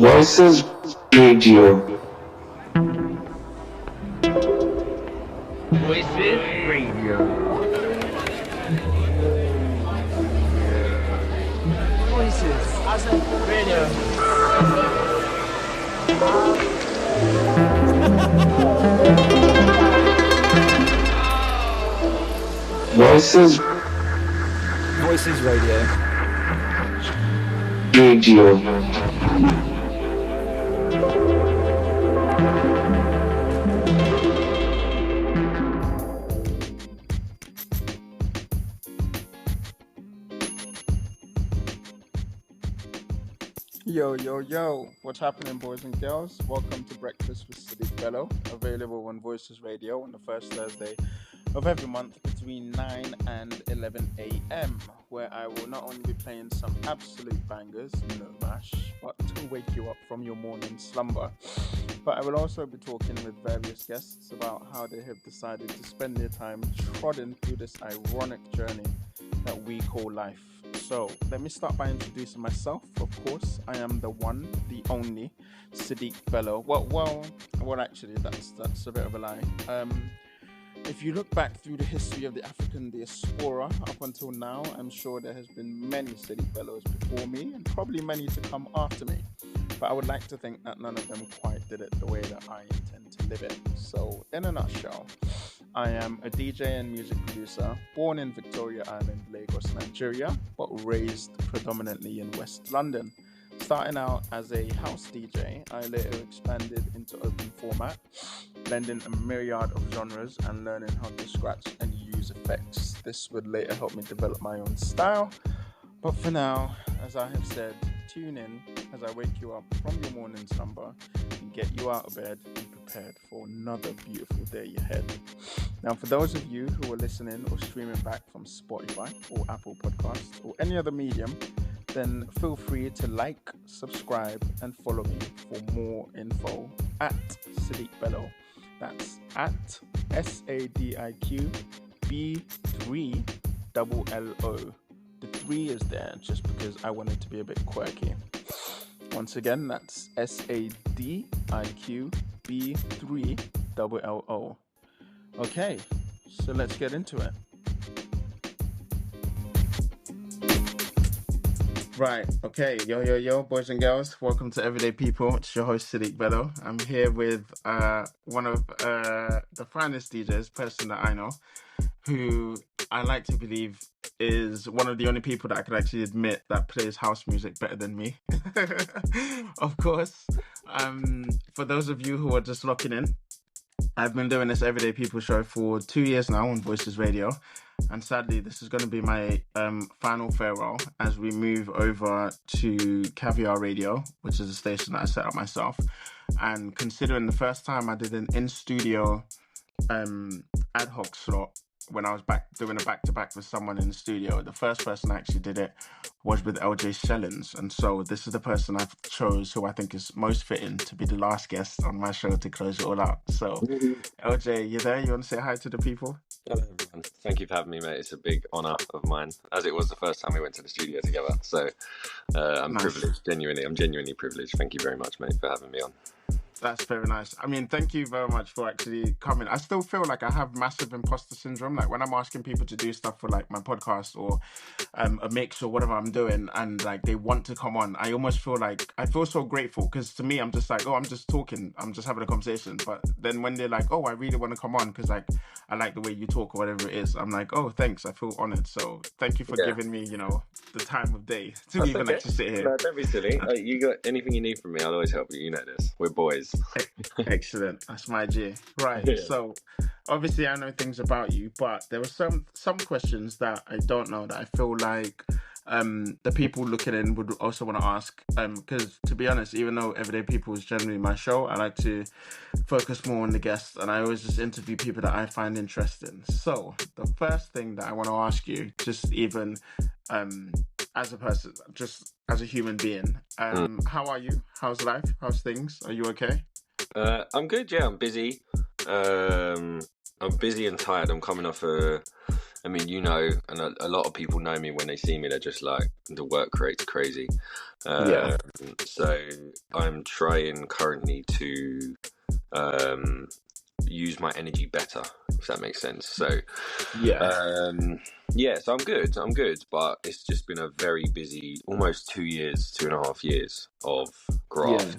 Voices Radio. Voices Radio. Voices Radio. Voices Radio. Radio. Yo, what's happening, boys and girls? Welcome to Breakfast with Sadiq Bello, available on Voices Radio on the first Thursday of every month between 9 and 11 a.m., where I will not only be playing some absolute bangers, no mash, but to wake you up from your morning slumber. But I will also be talking with various guests about how they have decided to spend their time trotting through this ironic journey that we call life. So let me start by introducing myself. Of course, I am the one, the only Sadiq Bello. Well, actually, that's a bit of a lie. If you look back through the history of the African diaspora up until now, I'm sure there has been many Sadiq Bellos before me and probably many to come after me. But I would like to think that none of them quite did it the way that I intend to live it. So in a nutshell, I am a DJ and music producer, born in Victoria Island, Lagos, Nigeria, but raised predominantly in West London. Starting out as a house DJ, I later expanded into open format, blending a myriad of genres and learning how to scratch and use effects. This would later help me develop my own style. But for now, as I have said, tune in as I wake you up from your morning slumber and get you out of bed and prepared for another beautiful day ahead. Now, for those of you who are listening or streaming back from Spotify or Apple Podcasts or any other medium, then feel free to like, subscribe, and follow me for more info at Sadiq Bello. That's at SADIQ B3LLO. The 3 is there just because I want it to be a bit quirky. Once again, that's SADIQ B3LLO. Okay, so let's get into it. Right, okay, yo, boys and girls, welcome to Everyday People. It's your host, Sadiq Bello. I'm here with one of the finest DJs, person that I know, who I like to believe is one of the only people that I can actually admit that plays house music better than me. Of course, for those of you who are just locking in, I've been doing this Everyday People show for 2 years now on Voices Radio. And sadly, this is going to be my final farewell as we move over to Caviar Radio, which is a station that I set up myself. And considering the first time I did an in-studio ad hoc slot when I was doing a back-to-back with someone in the studio, the first person I actually did it was with LJ Shellings. And so this is the person I've chose who I think is most fitting to be the last guest on my show to close it all out. So, LJ, you there? You want to say hi to the people? Hello, everyone. Thank you for having me, mate. It's a big honour of mine, as it was the first time we went to the studio together. So I'm Nice. privileged, genuinely. I'm genuinely privileged. Thank you very much, mate, for having me on. That's very nice. I mean, thank you very much for actually coming. I still feel like I have massive imposter syndrome. Like when I'm asking people to do stuff for like my podcast or a mix or whatever I'm doing, and like they want to come on, I almost feel like I feel so grateful because to me, I'm just like, oh, I'm just talking, I'm just having a conversation. But then when they're like, oh, I really want to come on because like I like the way you talk or whatever it is, I'm like, oh, thanks. I feel honored. So thank you for giving me, the time of day to That's even okay. like to sit here. No, don't be silly. You got anything you need from me, I'll always help you. You know this. We're boys. Excellent. That's my G. Right. Yeah. So obviously I know things about you, but there were some questions that I don't know that I feel like the people looking in would also want to ask. Because to be honest, even though Everyday People is generally my show, I like to focus more on the guests and I always just interview people that I find interesting. So the first thing that I want to ask you, just even as a person, just as a human being, how are you? How's life? How's things? Are you okay? I'm good, yeah. I'm busy. I'm busy and tired. I'm coming off a I mean, you know, and a lot of people know me when they see me. They're just like, the work rate's crazy. Yeah. So I'm trying currently to use my energy better, if that makes sense. So Yeah. so I'm good, but it's just been a very busy, almost 2.5 years of graft.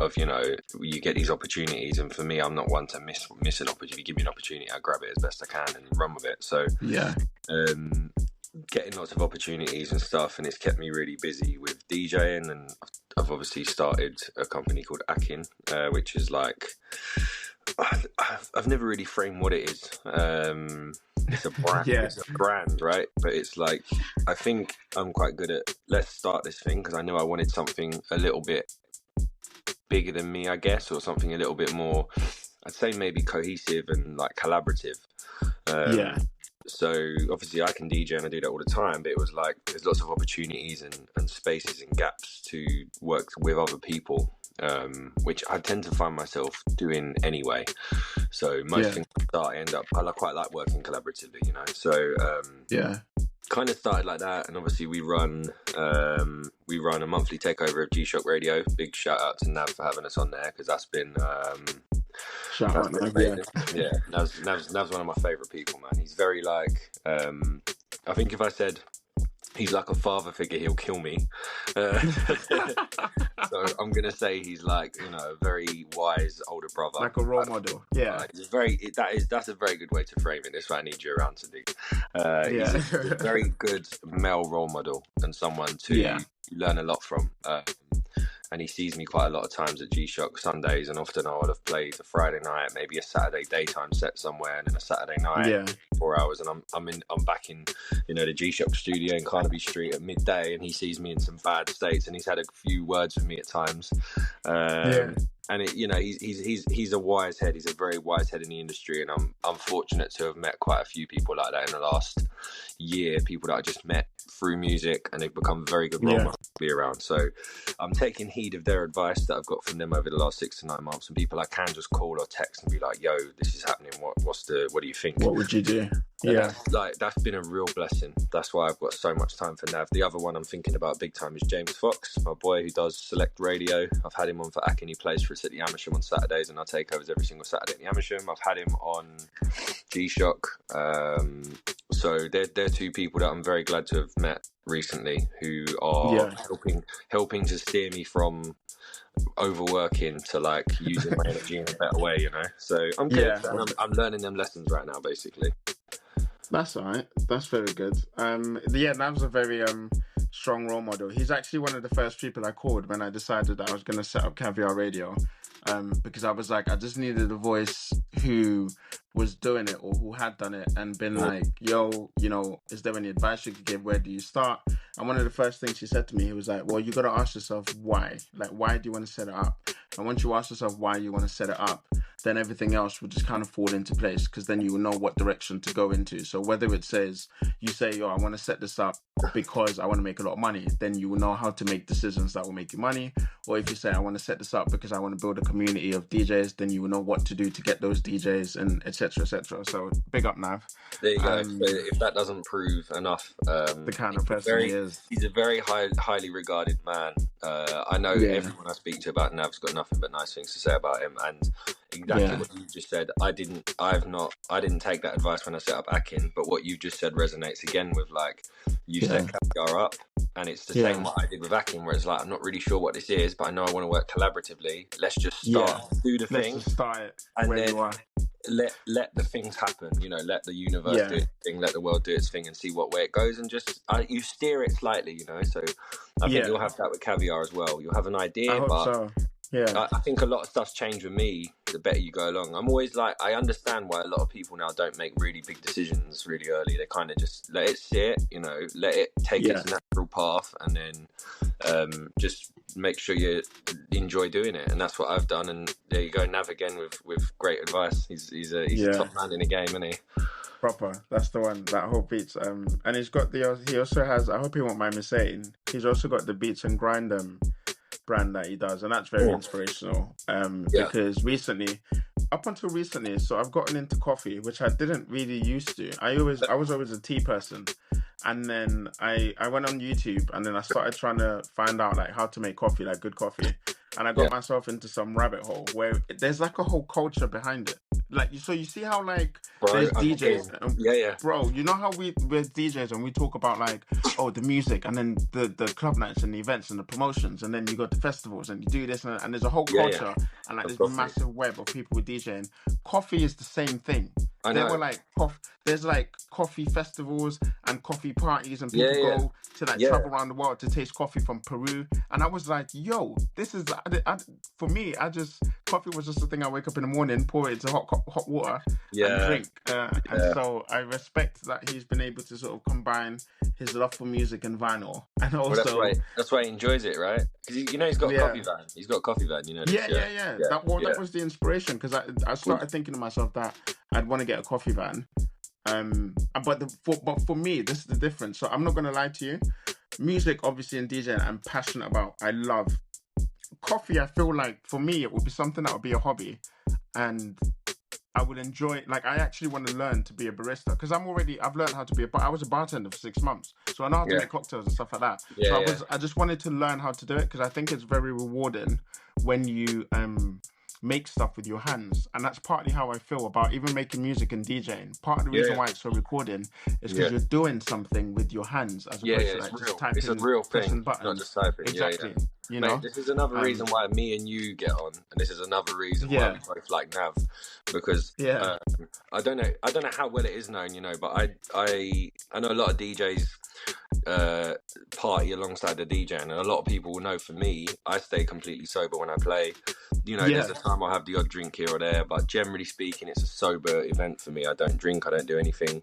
Of, you know, you get these opportunities, and for me, I'm not one to miss an opportunity. If you give me an opportunity, I grab it as best I can and run with it. So getting lots of opportunities and stuff, and it's kept me really busy with DJing, and I've obviously started a company called Akin, which is like, I've never really framed what it is. It's a brand, it's a brand, right? But it's like, I think I'm quite good at, let's start this thing, because I knew I wanted something a little bit bigger than me, I guess, or something a little bit more, I'd say maybe cohesive and like collaborative. So obviously I can DJ and I do that all the time, but it was like, there's lots of opportunities and spaces and gaps to work with other people, which I tend to find myself doing anyway. So most things I end up, I quite like working collaboratively, you know. So kind of started like that, and obviously we run a monthly takeover of G-Shock Radio. Big shout out to Nav for having us on there, because that's been shout out, Nav. Yeah, Nav's one of my favourite people, man. He's very like, I think if I said he's like a father figure, he'll kill me. So I'm gonna say he's like, you know, a very wise older brother, like a role model. Yeah, that's a very good way to frame it. That's what I need you around, Sadiq. He's a very good male role model and someone to learn a lot from. And he sees me quite a lot of times at G-Shock Sundays, and often I would have played a Friday night, maybe a Saturday daytime set somewhere, and then a Saturday night, 4 hours, and I'm back in, you know, the G-Shock studio in Carnaby Street at midday, and he sees me in some bad states, and he's had a few words with me at times. And it, you know, he's a wise head. He's a very wise head in the industry, and I'm fortunate to have met quite a few people like that in the last year. People that I just met through music, and they've become very good role models to be around. So I'm taking heed of their advice that I've got from them over the last 6 to 9 months. And people I can just call or text and be like, "Yo, this is happening. What do you think? What would you do?" That's been a real blessing. That's why I've got so much time for Nav. The other one I'm thinking about big time is James Fox, my boy who does Select Radio. I've had him on for Akin. He plays for us at the Amersham on Saturdays, and I take overs every single Saturday at the Amersham. I've had him on G-Shock. So they're two people that I'm very glad to have met recently, who are helping to steer me from overworking to like using my energy in a better way, you know. So I'm good. And I'm learning them lessons right now, basically. That's all right. That's very good. Nav's a very strong role model. He's actually one of the first people I called when I decided that I was going to set up Caviar Radio, because I was like, I just needed a voice who was doing it or who had done it and been like, yo, you know, is there any advice you could give? Where do you start? And one of the first things he said to me, he was like, well, you got to ask yourself why. Like, why do you want to set it up? And once you ask yourself why you want to set it up, then everything else will just kind of fall into place, because then you will know what direction to go into. So whether it says, you say, yo, I want to set this up because I want to make a lot of money, then you will know how to make decisions that will make you money. Or if you say, I want to set this up because I want to build a community of DJs, then you will know what to do to get those DJs, and etc. etc. So big up, Nav. There you go. So if that doesn't prove enough, the kind of person he is. He's a very highly regarded man. I know everyone I speak to about Nav's got nothing but nice things to say about him, and exactly what you just said. I didn't take that advice when I set up Akin, but what you just said resonates again with, like, you set Caviar up, and it's the same what I did with Akin, where it's like, I'm not really sure what this is, but I know I want to work collaboratively. Let's just start, do the thing, just start it, and where then you are. let the things happen. You know, let the universe do its thing, let the world do its thing, and see what way it goes, and just you steer it slightly. You know, so I think you'll have that with Caviar as well. You'll have an idea, I hope but so. Yeah, I think a lot of stuff's changed with me the better you go along. I'm always like, I understand why a lot of people now don't make really big decisions really early. They kind of just let it sit, you know, let it take its natural path, and then just make sure you enjoy doing it. And that's what I've done. And there you go, Nav again with great advice. He's a top man in the game, isn't he? Proper. That's the one. That whole beats. And he's got he also has, I hope he won't mind me saying, he's also got the Beats and Grind brand that he does, and that's very inspirational, because recently up until recently, so I've gotten into coffee, which I didn't really used to. I was always a tea person, and then I went on YouTube, and then I started trying to find out like how to make coffee, like good coffee, and I got myself into some rabbit hole where there's like a whole culture behind it. Like so you see how like there's DJs, bro. You know how we're DJs and we talk about like the music and then the club nights and the events and the promotions, and then you go to festivals and you do this and there's a whole culture and like this massive web of people with DJing. Coffee is the same thing. I know. They were like there's like coffee festivals and coffee parties and people go to like travel around the world to taste coffee from Peru, and I was like, yo, this is for me. Coffee was just the thing I wake up in the morning, pour it into hot water and drink. And so I respect that he's been able to sort of combine his love for music and vinyl, and also that's why he enjoys it, right? Because he's got a coffee van. He's got a coffee van, you know. That was the inspiration, because I started thinking to myself that I'd want to get a coffee van. But for me, this is the difference. So I'm not gonna lie to you. Music, obviously, and DJing, I'm passionate about. I love. Coffee, I feel like for me it would be something that would be a hobby, and I would enjoy. Like, I actually want to learn to be a barista, because I've learned how to be I was a bartender for 6 months, so I know how to make cocktails and stuff like that. I just wanted to learn how to do it, because I think it's very rewarding when you make stuff with your hands, and that's partly how I feel about even making music and DJing. Part of the reason why it's so recording is because you're doing something with your hands as opposed to like just typing. It's a real thing, not just typing. Exactly. You Mate, know, this is another reason why me and you get on, and this is another reason why we both like Nav, because I don't know how well it is known, you know, but I know a lot of DJs party alongside the DJ, and a lot of people will know for me, I stay completely sober when I play. You know, there's a time I'll have the odd drink here or there, but generally speaking, it's a sober event for me. I don't drink, I don't do anything.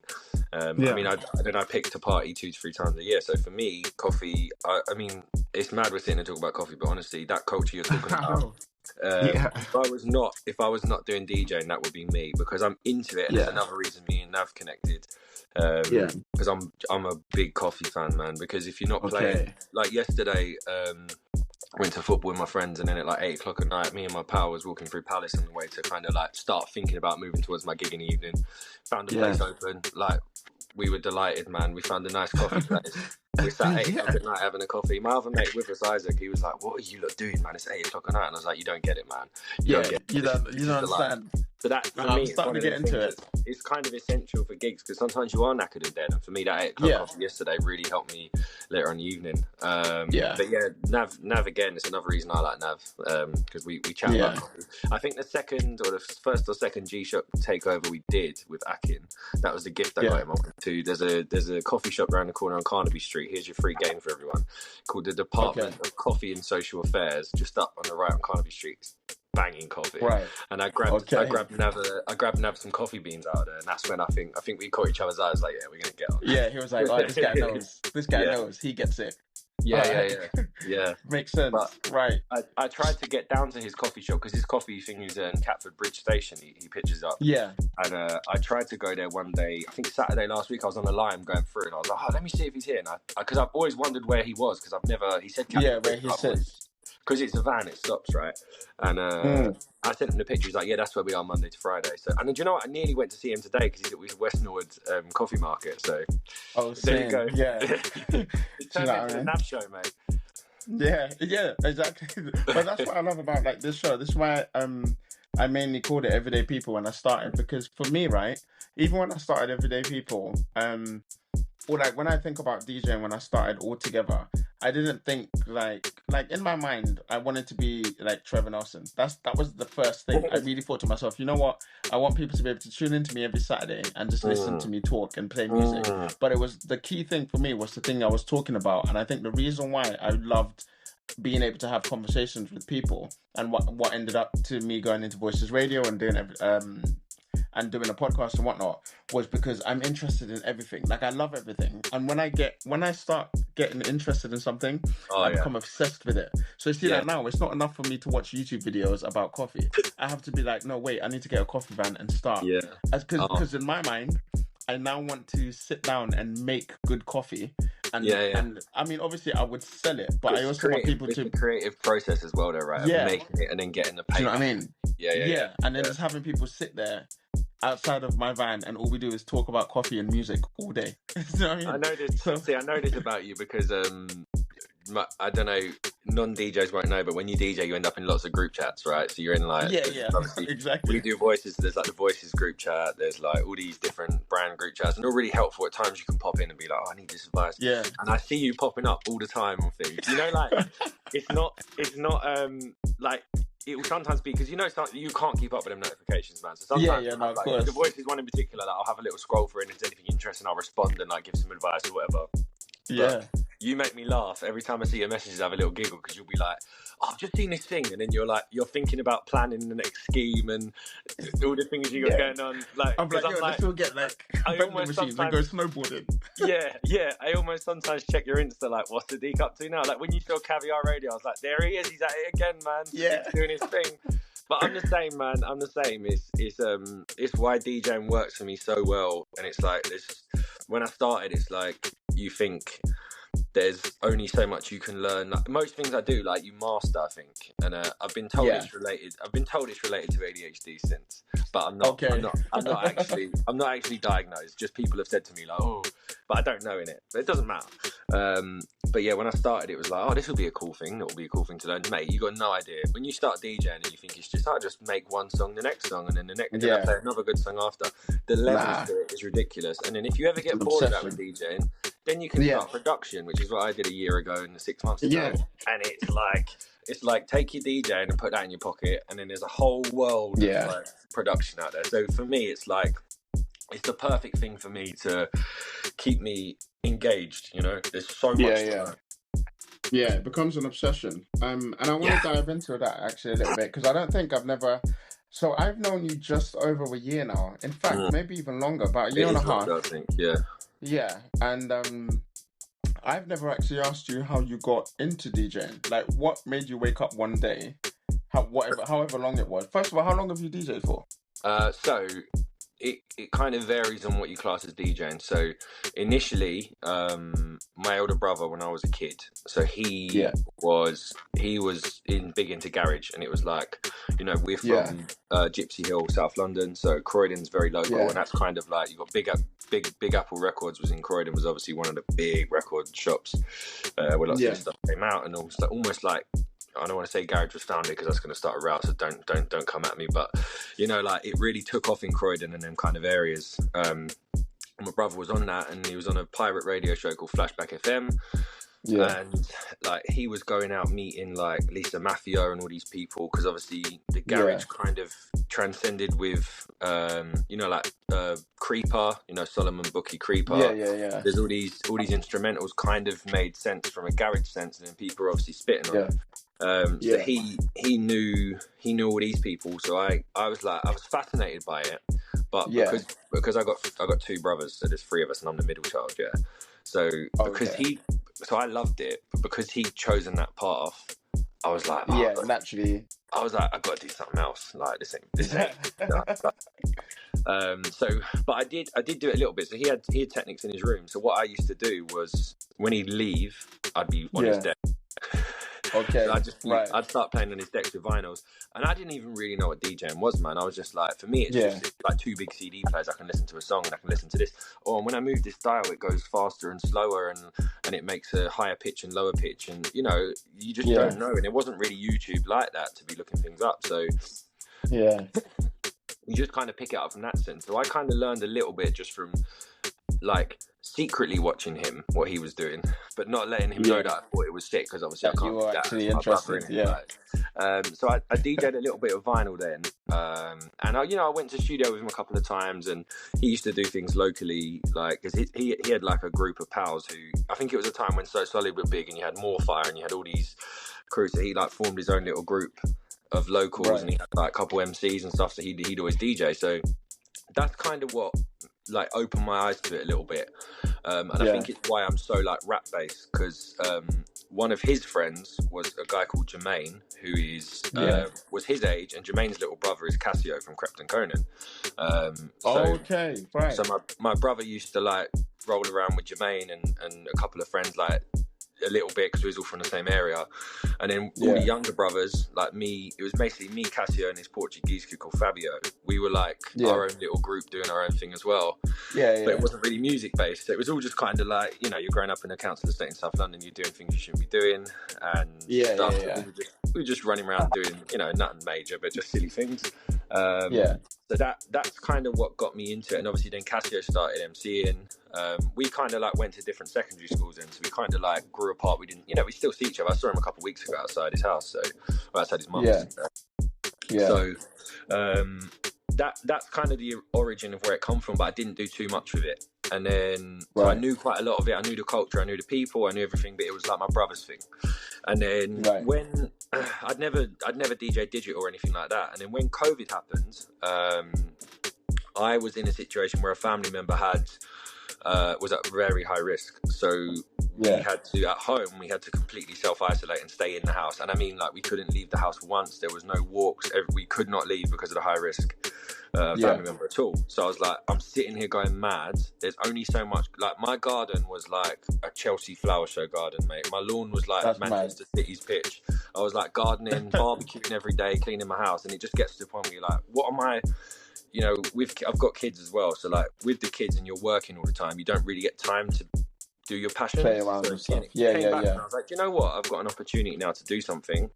I mean, I pick to party 2 to 3 times a year. So for me, coffee, I mean, it's mad we're sitting and talking about coffee, but honestly, that culture you're talking about, if I was not doing DJing, that would be me, because I'm into it, and there's another reason me and Nav connected. Because I'm a big coffee fan, man. Because if you're not playing, like yesterday, I went to football with my friends, and then at like 8 o'clock at night, me and my pal was walking through Palace on the way to kind of like start thinking about moving towards my gig in the evening. Found a place open, like we were delighted, man. We found a nice coffee place. We sat 8 o'clock at night having a coffee. My other mate with us, Isaac, he was like, "What are you lot doing, man? It's 8 o'clock at night." And I was like, "You don't get it, man. You don't understand." So that for me, starting to get into it. It's kind of essential for gigs, because sometimes you are knackered and dead, and for me, that 8 o'clock coffee yesterday really helped me later on in the evening. But Nav again, it's another reason I like Nav, because we chat about coffee. I think the first or second G-Shock takeover we did with Akin, that was the gift I got him. I went to. There's a coffee shop around the corner on Carnaby Street. Here's your free game for everyone, called the Department of Coffee and Social Affairs, just up on the right on Carnaby Street. Banging coffee, right? And I grabbed Nav some coffee beans out of there, and that's when I think we caught each other's eyes. Like, we're gonna get on. Yeah, he was like, "Oh, this guy knows. This guy knows. He gets it." Yeah. Makes sense. But right. I tried to get down to his coffee shop, because his coffee thing is in Catford Bridge Station. He pitches up. Yeah. And I tried to go there one day. I think Saturday last week. I was on the line going through, and I was like, "Oh, let me see if he's here." And because I've always wondered where he was, because I've never. He said Catford where he sits. Because it's a van, it stops, right? And I sent him the picture. He's like, "Yeah, that's where we are Monday to Friday." So, and do you know what? I nearly went to see him today, because he's at West Norwood Coffee Market. So, there you go. Yeah, it turned into a Nav show, mate. Yeah, exactly. But that's what I love about like this show. This is why I mainly called it Everyday People when I started, because for me, right, even when I started Everyday People, or like when I think about DJing when I started altogether, I didn't think like in my mind I wanted to be like Trevor Nelson. That was the first thing. I really thought to myself, you know what? I want people to be able to tune into me every Saturday and just listen to me talk and play music. But it was the key thing for me was the thing I was talking about, and I think the reason why I loved being able to have conversations with people, and what ended up to me going into Voices Radio and doing doing a podcast and whatnot, was because I'm interested in everything. Like, I love everything. And when I start getting interested in something, I become obsessed with it. So you see that now, it's not enough for me to watch YouTube videos about coffee. I have to be like, no, wait, I need to get a coffee van and start. Yeah. Because in my mind, I now want to sit down and make good coffee. And I mean, obviously, I would sell it, but I also want people to creative process as well, though, right? Yeah, making it and then getting the paper. Do you know what I mean? Yeah, and then just having people sit there outside of my van, and all we do is talk about coffee and music all day. You know what I mean? I know this. So, See, I know this about you because I don't know, non-DJs won't know, but when you DJ, you end up in lots of group chats, right? So you're in like, exactly. We do voices. So there's like the voices group chat. There's like all these different brand group chats, and they're really helpful. At times, you can pop in and be like, "Oh, I need this advice." Yeah. And I see you popping up all the time on things. You know, like it's not like. It will sometimes be because you know you can't keep up with them notifications, man. So sometimes, no, of like, course. the voice is one in particular. Like, I'll have a little scroll through, and if there's anything interesting, I'll respond and like give some advice or whatever. Yeah. But you make me laugh every time I see your messages. I have a little giggle because you'll be like, "Oh, I've just seen this thing," and then you're thinking about planning the next scheme and all the things you got going on. Like, I'm like, let's all get like vending machines and go snowboarding. Yeah. I almost sometimes check your Insta, like, what's Sadiq up to now? Like when you saw Caviar Radio, I was like, there he is. He's at it again, man. Yeah, he's doing his thing. But I'm the same, man. I'm the same. It's why DJing works for me so well. And it's like this. When I started, it's like you think there's only so much you can learn. Like, most things I do, like you master, I think. And I've been told it's related. I've been told it's related to ADHD since, but I'm not. Okay. I'm not actually diagnosed. Just people have said to me like, oh, but I don't know in it. But it doesn't matter. But yeah, when I started, it was like, oh, this will be a cool thing. It will be a cool thing to learn, mate. You got no idea when you start DJing and you think it's just, I just make one song, the next song, and then the next, and then I play another good song after. The levels to it is ridiculous. And then if you ever get bored of that with DJing, then you can start production, which is what I did a year ago and 6 months ago. Yeah. And it's like take your DJing and put that in your pocket, and then there's a whole world of like production out there. So for me, it's like it's the perfect thing for me to keep me engaged. You know, there's so much. Yeah, it becomes an obsession. And I want to dive into that actually a little bit because I don't think I've never. So I've known you just over a year now. In fact, maybe even longer, about a year and a half. I think. Yeah, and I've never actually asked you how you got into DJing. Like, what made you wake up one day? However long it was. First of all, how long have you DJed for? So it kind of varies on what you class as DJing. So initially, my older brother, when I was a kid, so he was big into garage, and it was like, you know, we're from Gypsy Hill, South London, so Croydon's very local, and that's kind of like, you got Big Apple Records was in Croydon, was obviously one of the big record shops where lots of stuff came out, and almost like, I don't want to say garage was founded because that's going to start a route, so don't come at me. But you know, like, it really took off in Croydon and them kind of areas. My brother was on that, and he was on a pirate radio show called Flashback FM. Yeah. And like, he was going out meeting like Lisa Mafia and all these people, because obviously the garage kind of transcended with you know, like Creeper, you know, Solomon Bookie Creeper. Yeah. There's all these instrumentals kind of made sense from a garage sense, and then people are obviously spitting on it. So he knew all these people, so I was fascinated by it, but because I got two brothers, so there's three of us, and I'm the middle child. So so I loved it, but because he'd chosen that path, I was like, naturally, I was like, I got to do something else. Like, this ain't. But I did do it a little bit. So he had Technics in his room. So what I used to do was, when he'd leave, I'd be on his deck. Okay. So I'd start playing on his decks with vinyls, and I didn't even really know what DJing was, man. I was just like, for me, it's just like two big CD players. I can listen to a song and I can listen to this. Oh, and when I move this dial, it goes faster and slower, and it makes a higher pitch and lower pitch, and you know, you just don't know. And it wasn't really YouTube like that to be looking things up. So you just kind of pick it up from that sense. So I kind of learned a little bit just from like secretly watching him, what he was doing, but not letting him know that I thought it was sick, because obviously I can't. You were actually interested, so I DJ'd a little bit of vinyl then, and I went to studio with him a couple of times, and he used to do things locally, like, because he had like a group of pals who, I think it was a time when So Solid were big, and you had Morefire, and you had all these crews, so he like formed his own little group of locals, and he had like a couple MCs and stuff, so he'd always DJ. So that's kind of what like opened my eyes to it a little bit, and I think it's why I'm so like rap based, because one of his friends was a guy called Jermaine, who is was his age, and Jermaine's little brother is Cassio from Crepton Conan. So my brother used to like roll around with Jermaine and a couple of friends, like a little bit because we was all from the same area. And then all the younger brothers, like me, it was basically me, Cassio, and this Portuguese kid called Fabio. We were like our own little group doing our own thing as well. But it wasn't really music based. It was all just kind of like, you know, you're growing up in a council estate in South London, you're doing things you shouldn't be doing and stuff. We were just running around doing, you know, nothing major, but just silly things. So that's kind of what got me into it. And obviously then Cassio started MCing. We kind of like went to different secondary schools then, so we kind of like grew apart. We didn't, you know, we still see each other. I saw him a couple of weeks ago outside his house, outside his mum's. So that's kind of the origin of where it come from, but I didn't do too much with it. And then so I knew quite a lot of it. I knew the culture, I knew the people, I knew everything, but it was like my brother's thing. And then when I'd never DJ digital or anything like that. And then when COVID happened, I was in a situation where a family member was at very high risk. So we had to, at home, we had to completely self-isolate and stay in the house. And I mean, like, we couldn't leave the house once. There was no walks. We could not leave because of the high risk family member at all. So I was like, I'm sitting here going mad. There's only so much. Like, my garden was like a Chelsea flower show garden, mate. My lawn was like Manchester City's pitch. I was like gardening, barbecuing every day, cleaning my house. And it just gets to the point where you're like, what am I... You know, I've got kids as well. So like with the kids and you're working all the time, you don't really get time to do your passion. Play around and stuff. And I was like, you know what? I've got an opportunity now to do something.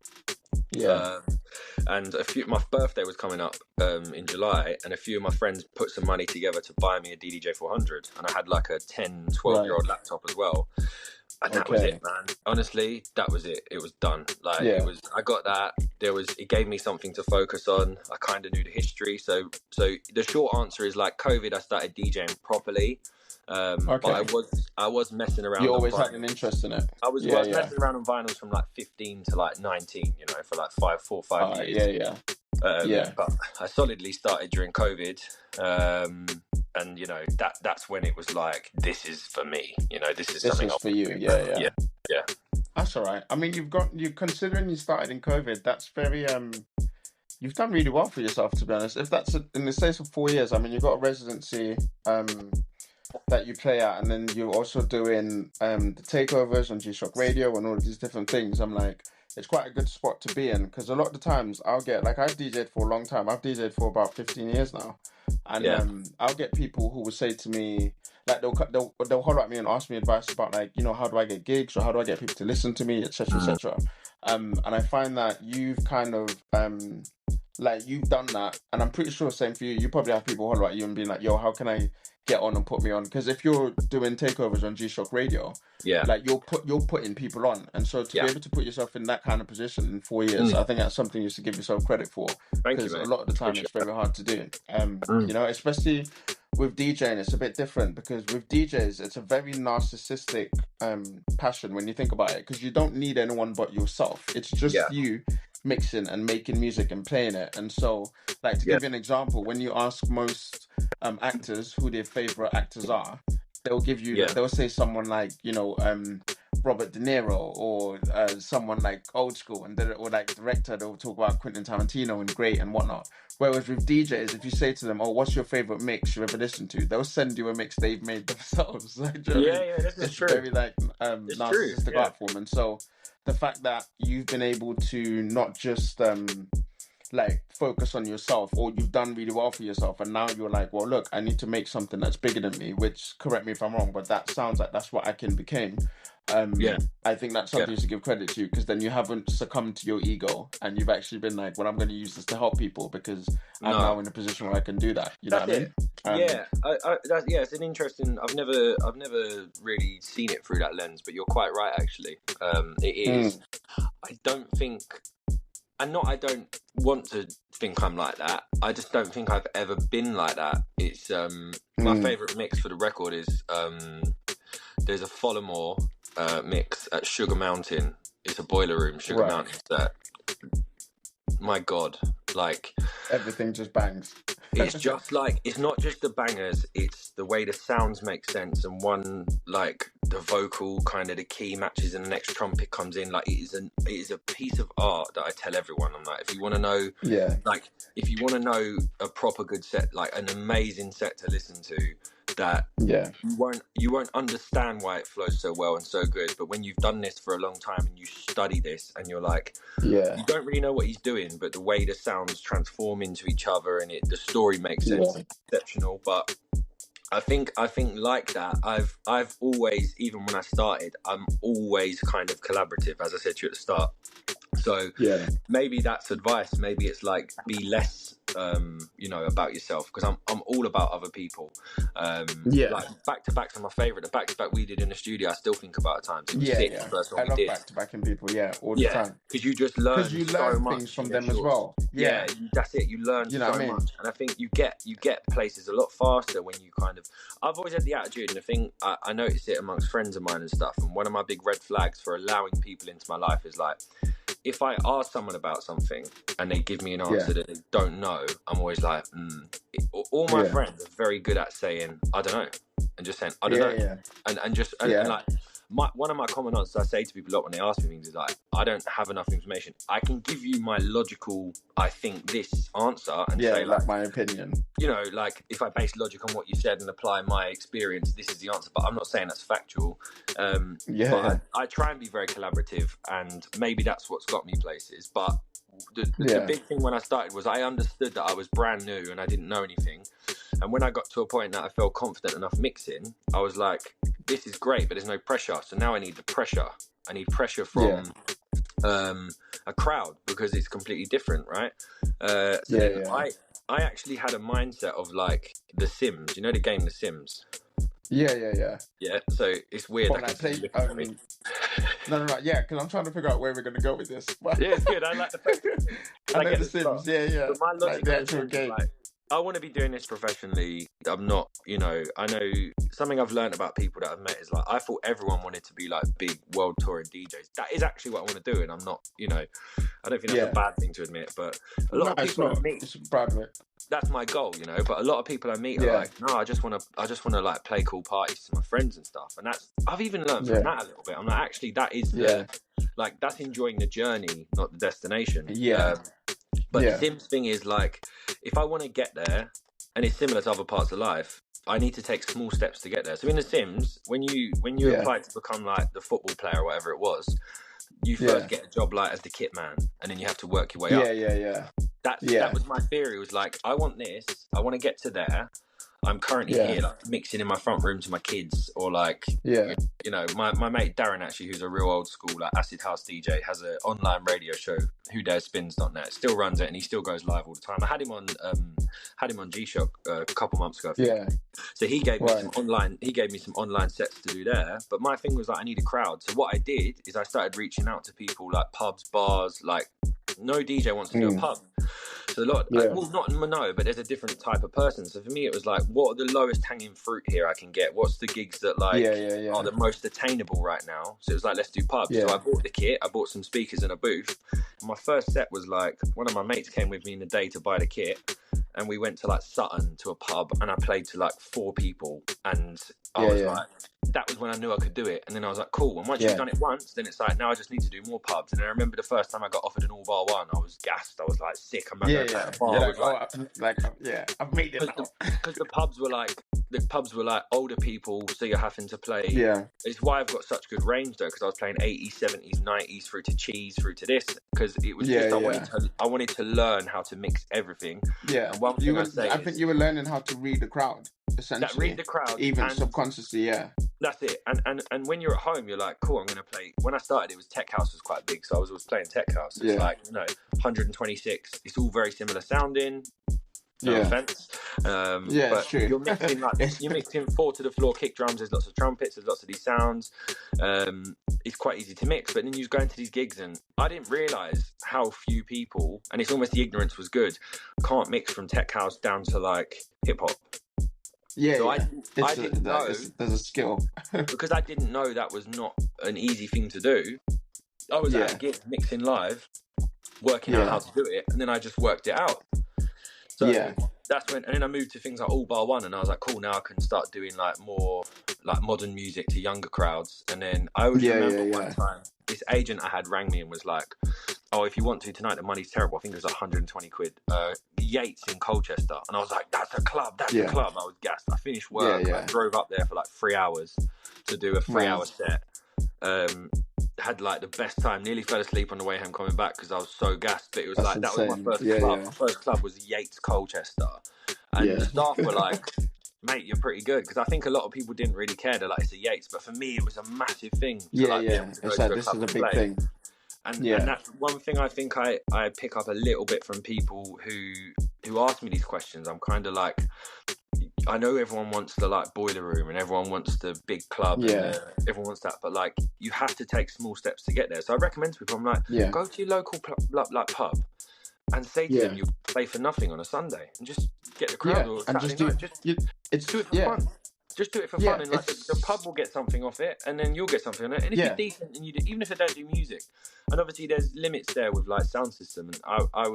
And my birthday was coming up in July, and a few of my friends put some money together to buy me a DDJ 400, and I had like a 10, 12-year-old laptop as well. And that was it, man. Honestly, that was it. It was done. Like I got that. It gave me something to focus on. I kind of knew the history. So the short answer is like COVID, I started DJing properly. But I was messing around. You always had an interest in it. I was messing around on vinyls from like 15 to like 19, you know, for like 4 or 5 years. But I solidly started during COVID. And you know, that's when it was like, this is for me, you know, this is something for you. Yeah. That's all right. I mean, considering you started in COVID, that's very you've done really well for yourself, to be honest. If that's in the space of 4 years, I mean, you've got a residency that you play at, and then you're also doing the takeovers on G-Shock Radio and all of these different things. I'm like, it's quite a good spot to be in, because a lot of the times I'll get, like, I've DJed for a long time. I've DJed for about 15 years now. And I'll get people who will say to me, like, they'll holler at me and ask me advice about, like, you know, how do I get gigs, or how do I get people to listen to me, etc., etc. And I find that you've kind of like, you've done that, and I'm pretty sure same for you. You probably have people holler at you and being like, yo, how can I get on and put me on? Because if you're doing takeovers on G-Shock Radio, like, you're putting people on, and so to be able to put yourself in that kind of position in 4 years, I think that's something you should give yourself credit for. Because a lot of the time it's very hard to do. You know, especially with DJing, it's a bit different, because with DJs, it's a very narcissistic passion when you think about it, because you don't need anyone but yourself. It's just you mixing and making music and playing it. And so, like, to give you an example, when you ask most actors who their favorite actors are, they'll give you they'll say someone like, you know, Robert De Niro, or someone like old school, and or like director, they'll talk about Quentin Tarantino and great and whatnot. Whereas with DJs, if you say to them, oh, what's your favorite mix you ever listened to, they'll send you a mix they've made themselves. Like, this is true. Very like narcissistic art form. And so the fact that you've been able to not just like focus on yourself, or you've done really well for yourself, and now you're like, well, look, I need to make something that's bigger than me, which, correct me if I'm wrong, but that sounds like that's what I can become. I think that's something you should give credit to, because then you haven't succumbed to your ego, and you've actually been like, well, I'm going to use this to help people, because I'm now in a position where I can do that. You know what I mean? It's an interesting. I've never really seen it through that lens, but you're quite right, actually. It is. I don't think. And I don't want to think I'm like that. I just don't think I've ever been like that. It's my favourite mix for the record is there's a Follamore mix at Sugar Mountain. It's a Boiler Room Sugar Mountain set. My God, like, everything just bangs. It's just like, it's not just the bangers, it's the way the sounds make sense, and one, like, the vocal, kind of the key matches, and the next trumpet comes in. Like, it is a piece of art that I tell everyone. I'm like, if you want to know, like, if you want to know a proper good set, like an amazing set to listen to, that Yeah. you won't understand why it flows so well and so good. But when you've done this for a long time and you study this and you're like, you don't really know what he's doing, but the way the sounds transform into each other and the story makes sense, it's exceptional. But I think like that, I've always, even when I started, I'm always kind of collaborative, as I said to you at the start. So maybe that's advice. Maybe it's like, be less about yourself, because I'm all about other people. Like back to backs are my favorite. The back to back we did in the studio, I still think about at times. It was sick, the first one I we love did. back to backing people, all the time. Because you just learn so much things from them as well. That's it. You learn so much, and I think you get places a lot faster when you kind of. I've always had the attitude, and the thing I notice it amongst friends of mine and stuff. And one of my big red flags for allowing people into my life is like, if I ask someone about something and they give me an answer that they don't know, I'm always like, all my friends are very good at saying, I don't know, and just saying, I don't know. And like, one of my common answers I say to people a lot when they ask me things is like, I don't have enough information. I can give you my logical, I think this answer, and say like my opinion. Like if I base logic on what you said and apply my experience, this is the answer. But I'm not saying that's factual. But I try and be very collaborative, and maybe that's what's got me places. But the big thing when I started was I understood that I was brand new and I didn't know anything. And when I got to a point that I felt confident enough mixing, I was like, this is great, but there's no pressure. So now I need the pressure. I need pressure from a crowd, because it's completely different, right? I actually had a mindset of like The Sims. You know the game The Sims? Yeah, so it's weird. No, yeah, because I'm trying to figure out where we're going to go with this. Yeah, it's good. I like the fact I know The Sims, But my logic like the actual game. Like, I want to be doing this professionally. I'm not, I know something I've learned about people that I've met is like, I thought everyone wanted to be like big world touring DJs. That is actually what I want to do, and I'm not, I don't think that's a bad thing to admit, but a lot of people I meet, it's proud of it. That's my goal, but a lot of people I meet are like, no, I just want to like play cool parties to my friends and stuff. And I've even learned from that a little bit. I'm like, actually, that is that's enjoying the journey, not the destination. But the Sims thing is like, if I want to get there, and it's similar to other parts of life, I need to take small steps to get there. So in The Sims, when you apply to become like the football player or whatever it was, you first get a job like as the kit man, and then you have to work your way up. That was my theory. It was like, I want this, I want to get to there. I'm currently here, like mixing in my front room to my kids, or like, my mate Darren, actually, who's a real old school like acid house DJ, has an online radio show, WhoDaresSpins.net, still runs it, and he still goes live all the time. I had him on G-Shock a couple months ago. So he gave me some online sets to do there. But my thing was like, I need a crowd. So what I did is I started reaching out to people like pubs, bars, like no DJ wants to do a pub. So a lot, but there's a different type of person. So for me, it was like, what are the lowest hanging fruit here I can get? What's the gigs that like are the most attainable right now? So it was like, let's do pubs. So I bought the kit, I bought some speakers and a booth. And my first set was like, one of my mates came with me in the day to buy the kit, and we went to like Sutton to a pub, and I played to like 4 people, and I was like, that was when I knew I could do it. And then I was like, cool. And once you've done it once, then it's like, now I just need to do more pubs. And I remember the first time I got offered an all bar one, I was gassed. I was like, sick. I'm not going to play a bar. I've made it now. Because the pubs were like older people, so you're having to play. It's why I've got such good range though, because I was playing 80s, 70s, 90s through to cheese, through to this, because it was I wanted to learn how to mix everything. And one thing I think you were learning how to read the crowd, essentially. Read the crowd, even subconsciously. That's it. And when you're at home, you're like, cool, I'm going to play. When I started, it was tech house was quite big, so I was always playing tech house. It's like, 126. It's all very similar sounding. No offense. But true. You're mixing 4 to the floor kick drums. There's lots of trumpets. There's lots of these sounds. It's quite easy to mix. But then you go into these gigs, and I didn't realise how few people, and it's almost the ignorance was good, can't mix from tech house down to like hip hop. I didn't know. There's a skill. Because I didn't know that was not an easy thing to do. I was at a gig mixing live, working out how to do it, and then I just worked it out. So that's when, and then I moved to things like all bar one, and I was like, cool, now I can start doing like more like modern music to younger crowds. And then I always remember one time, this agent I had rang me and was like, oh, if you want to tonight, the money's terrible. I think it was 120 quid. Yates in Colchester, and I was like, that's a club, that's a club. I was gassed. I finished work, I drove up there for like 3 hours to do a 3-hour set. Had like the best time, nearly fell asleep on the way home coming back because I was so gassed. But it was that's like, insane. That was my first club. My first club was Yates Colchester. And the staff were like, mate, you're pretty good. Because I think a lot of people didn't really care. They're like, it's a Yates. But for me, it was a massive thing. To, like, It's like, this is a big thing. And that's one thing I think I pick up a little bit from people who ask me these questions. I'm kind of like, I know everyone wants the like boiler room and everyone wants the big club and everyone wants that, but like you have to take small steps to get there. So I recommend to people, I'm like, go to your local pub and say to them, you play for nothing on a Sunday and just get the crowd or Saturday night. Just do it for fun. Just do it for fun, and like the pub will get something off it, and then you'll get something on it. And if you're decent, and even if they don't do music, and obviously there's limits there with like sound system, and I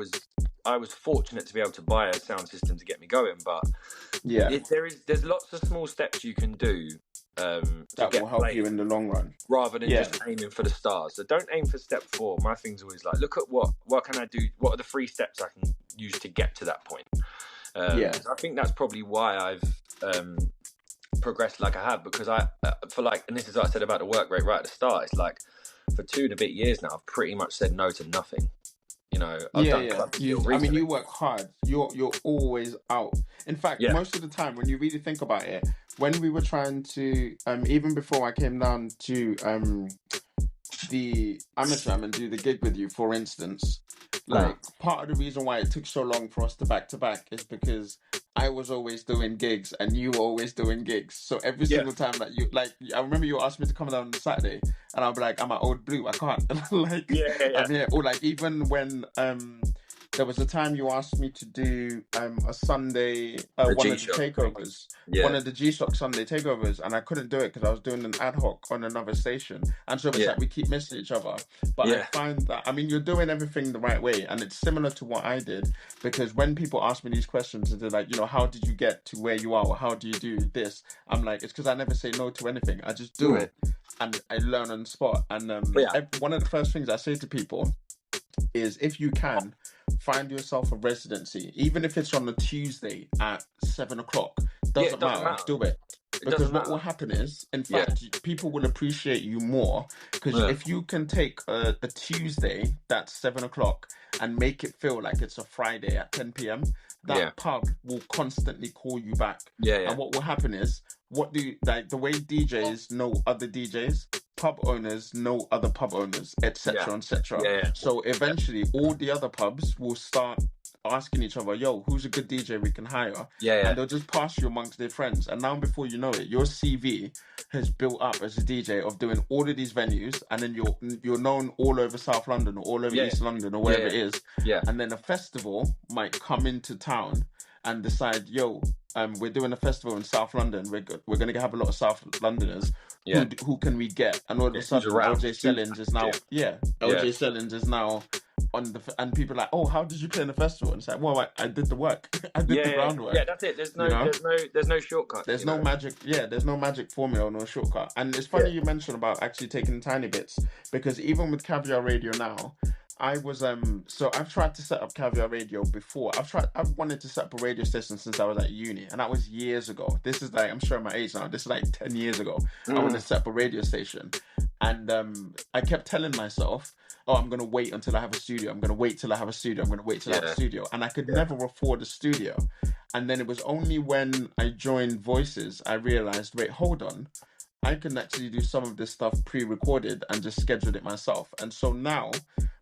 was fortunate to be able to buy a sound system to get me going, but there's lots of small steps you can do that will help you in the long run, rather than just aiming for the stars. So don't aim for step 4. My thing's always like, look at what can I do? What are the 3 steps I can use to get to that point? So I think that's probably why I've progressed like I have, because I for like, and this is what I said about the work rate right at the start, it's like for 2 and a bit years now I've pretty much said no to nothing. You know, I've done clubs recently. I mean, you work hard. You're always out. In fact, most of the time when you really think about it, when we were trying to even before I came down to the Amsterdam and do the gig with you, for instance, like part of the reason why it took so long for us to back is because I was always doing gigs and you were always doing gigs. So every single time that you, like, I remember you asked me to come down on Saturday and I'll be like, I'm at Old Blue, I can't. Like, I'm here. Or like, even when there was a time you asked me to do a Sunday, one of the takeovers, one of the G-Shock Sunday takeovers, and I couldn't do it because I was doing an ad hoc on another station. And so it's like we keep missing each other. But I find that, I mean, you're doing everything the right way, and it's similar to what I did, because when people ask me these questions, they're like, you know, how did you get to where you are, or how do you do this? I'm like, it's because I never say no to anything. I just do it, and I learn on the spot. And one of the first things I say to people is, if you can, find yourself a residency, even if it's on a Tuesday at 7 o'clock. Doesn't matter. Do it. Because what will happen is, in fact, people will appreciate you more. Because if you can take a Tuesday that's 7 o'clock and make it feel like it's a Friday at 10 p.m., that pub will constantly call you back. And what will happen is, the way DJs know other DJs, pub owners know other pub owners, etc., etc. So eventually, all the other pubs will start asking each other, yo, who's a good DJ we can hire? And they'll just pass you amongst their friends. And now, before you know it, your CV has built up as a DJ of doing all of these venues, and then you're known all over South London or all over East London or wherever it is. And then a festival might come into town and decide, yo, we're doing a festival in South London. We're going to have a lot of South Londoners. Who can we get? And all of a sudden, LJ Shellings is now. LJ Shellings is now on the, and people are like, oh, how did you play in the festival? And it's like, well, I did the work. I did the groundwork. Yeah, that's it. There's no shortcut. There's no magic. Yeah, there's no magic formula, no shortcut. And it's funny you mentioned about actually taking tiny bits, because even with Caviar Radio now, I was so I've tried to set up Caviar Radio before. I've wanted to set up a radio station since I was at uni, and that was years ago. This is like, I'm showing my age now. This is like 10 years ago. I wanted to set up a radio station, and I kept telling myself, oh, I'm gonna wait until I have a studio. I'm gonna wait till I have a studio. I'm gonna wait till I have a studio, and I could never afford a studio. And then it was only when I joined Voices I realized, wait, hold on, I can actually do some of this stuff pre-recorded and just schedule it myself. And so now,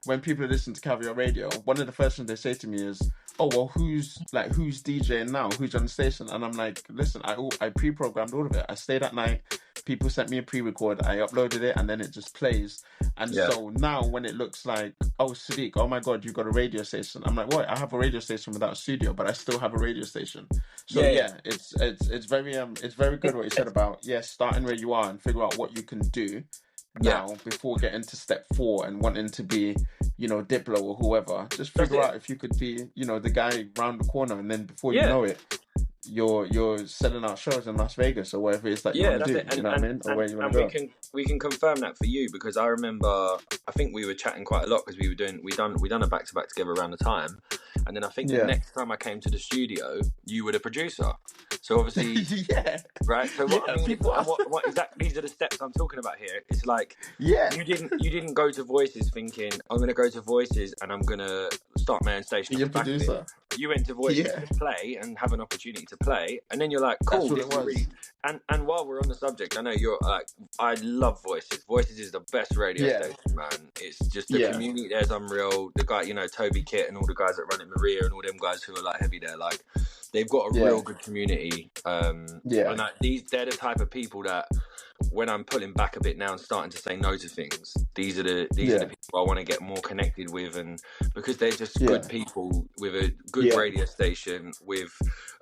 when people listen to Caviar Radio, one of the first things they say to me is, oh, well, who's DJing now? Who's on the station? And I'm like, listen, I pre-programmed all of it. I stayed at night. People sent me a pre-record. I uploaded it, and then it just plays. And so now when it looks like, oh, Sadiq, oh my God, you've got a radio station. I'm like, what? I have a radio station without a studio, but I still have a radio station. So it's very good what you said about, starting where you are and figure out what you can do now before getting to step 4 and wanting to be, you know, Diplo or whoever. Just figure out if you could be, you know, the guy round the corner, and then before you know it, you're selling out shows in Las Vegas or whatever it is that you want to do. it. You know what I mean? Or where you want to go. We can confirm that for you, because I remember, I think we were chatting quite a lot because we done a back-to-back together around the time, and then I think the next time I came to the studio, you were the producer. So obviously, right. So what exactly? These are the steps I'm talking about here. It's like, you didn't go to Voices thinking I'm going to go to Voices and I'm going to start my own station. You're a producer. You went to Voices to play and have an opportunity to play, and then you're like, cool. That's what it was. Really... And while we're on the subject, I know you're like, I love Voices. Voices is the best radio station, man. It's just the community there's unreal. The guy, Toby Kit and all the guys that run it, Maria and all them guys who are like heavy there, like they've got a real good community. And like, they're the type of people that, when I'm pulling back a bit now and starting to say no to things, these are the people I want to get more connected with, and because they're just good people with a good radio station, with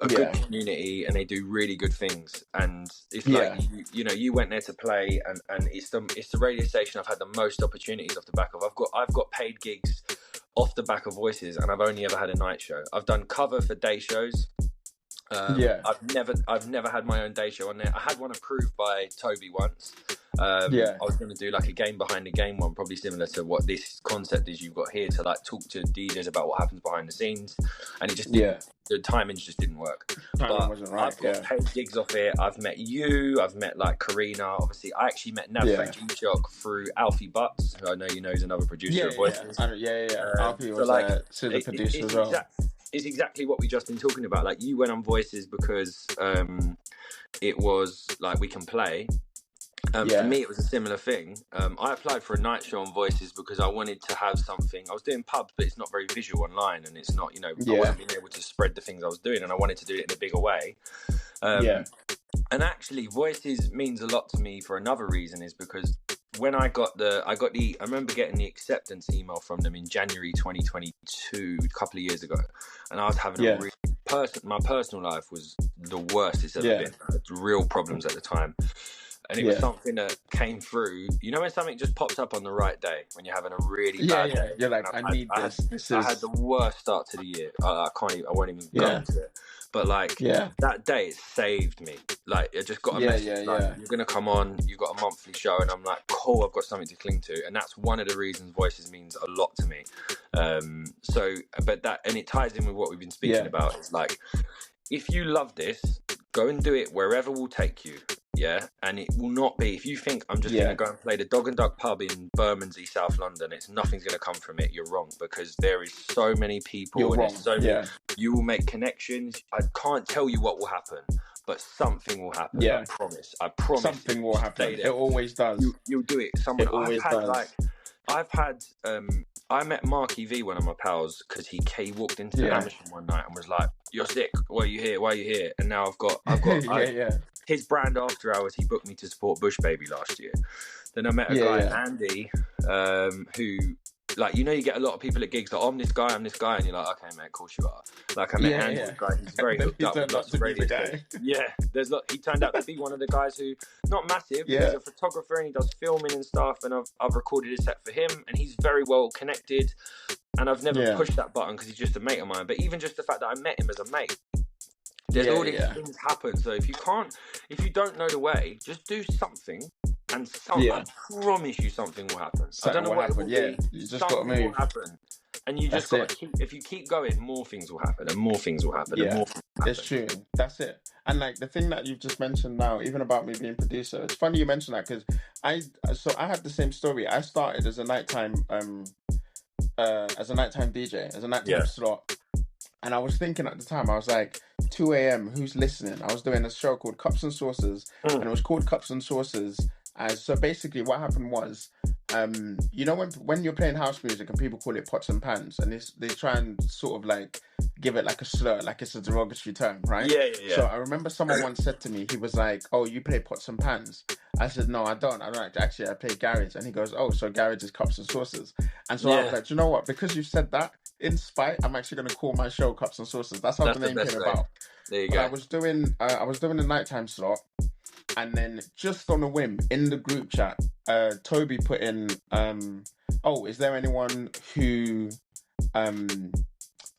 a good community, and they do really good things. And it's like you went there to play, and it's the radio station I've had the most opportunities off the back of. I've got paid gigs off the back of Voices, and I've only ever had a night show. I've done cover for day shows. I've never had my own day show on there. I had one approved by Toby once. I was going to do like a game behind the game one, probably similar to what this concept is you've got here, to like talk to DJs about what happens behind the scenes, and it just the timing just didn't work. Wasn't right. I've got paid gigs off it. I've met you. I've met like Karina. Obviously, I actually met Nav G-Shock through Alfie Butts, who I know you know is another producer of Voices. Alfie was the producer as well. It's exactly what we just been talking about. Like, you went on Voices because it was like, we can play. For me, it was a similar thing. I applied for a night show on Voices because I wanted to have something. I was doing pubs, but it's not very visual online, and it's not, I wasn't being able to spread the things I was doing, and I wanted to do it in a bigger way. And actually, Voices means a lot to me for another reason, is because when I remember getting the acceptance email from them in January 2022, a couple of years ago, and I was having my personal life was the worst it's ever been. I had real problems at the time. And it was something that came through. You know when something just pops up on the right day, when you're having a really bad day? You're like, I need this. I had the worst start to the year. I won't even go into it. But like, that day, it saved me. Like, I just got a message, you're going to come on, you've got a monthly show. And I'm like, cool, I've got something to cling to. And that's one of the reasons Voices means a lot to me. And it ties in with what we've been speaking about. It's like, if you love this, go and do it wherever will take you. Yeah, and it will not be, if you think I'm just going to go and play the Dog and Duck pub in Bermondsey, South London, nothing's going to come from it, you're wrong, because there is so many people, you will make connections. I can't tell you what will happen, but something will happen. I promise. Something will happen. It always does. You'll do it. I met Marky V, one of my pals, because he walked into the Amersham one night and was like, "You're sick. Why are you here? And now I've got his brand After Hours. He booked me to support Bush Baby last year. Then I met a guy, Andy, who, like, you get a lot of people at gigs like, I'm this guy, and you're like, okay, mate, of course you are. Like, I met Andy, the guy who's very hooked up with lots of radio stations. He turned out to be one of the guys who, not massive, he's a photographer and he does filming and stuff, and I've recorded a set for him, and he's very well connected, and I've never pushed that button because he's just a mate of mine. But even just the fact that I met him as a mate, there's all these things happen. So if you don't know the way, just do something. And I promise you something will happen. I don't know what it will be. You just got to move. Will happen. And you just got to if you keep going, more things will happen, and more things will happen, and more things will happen. It's true. That's it. And like the thing that you've just mentioned now, even about me being producer, it's funny you mention that, because I had the same story. I started as a nighttime DJ, as a nighttime slot. And I was thinking at the time, I was like, 2 a.m., who's listening? I was doing a show called Cups and Saucers, and it was called Cups and Saucers. So basically what happened was, when you're playing house music and people call it pots and pans, and they try and sort of like give it like a slur, like it's a derogatory term, right? Yeah. So I remember someone once said to me, he was like, oh, you play pots and pans? I said, no, I don't. Actually, I play garage. And he goes, oh, so garage is Cups and Saucers. And so I was like, you know what? Because you said that, in spite, I'm actually going to call my show Cups and Saucers. That's how the name came about. There you go. I was doing a nighttime slot, and then just on a whim in the group chat, Toby put in, is there anyone who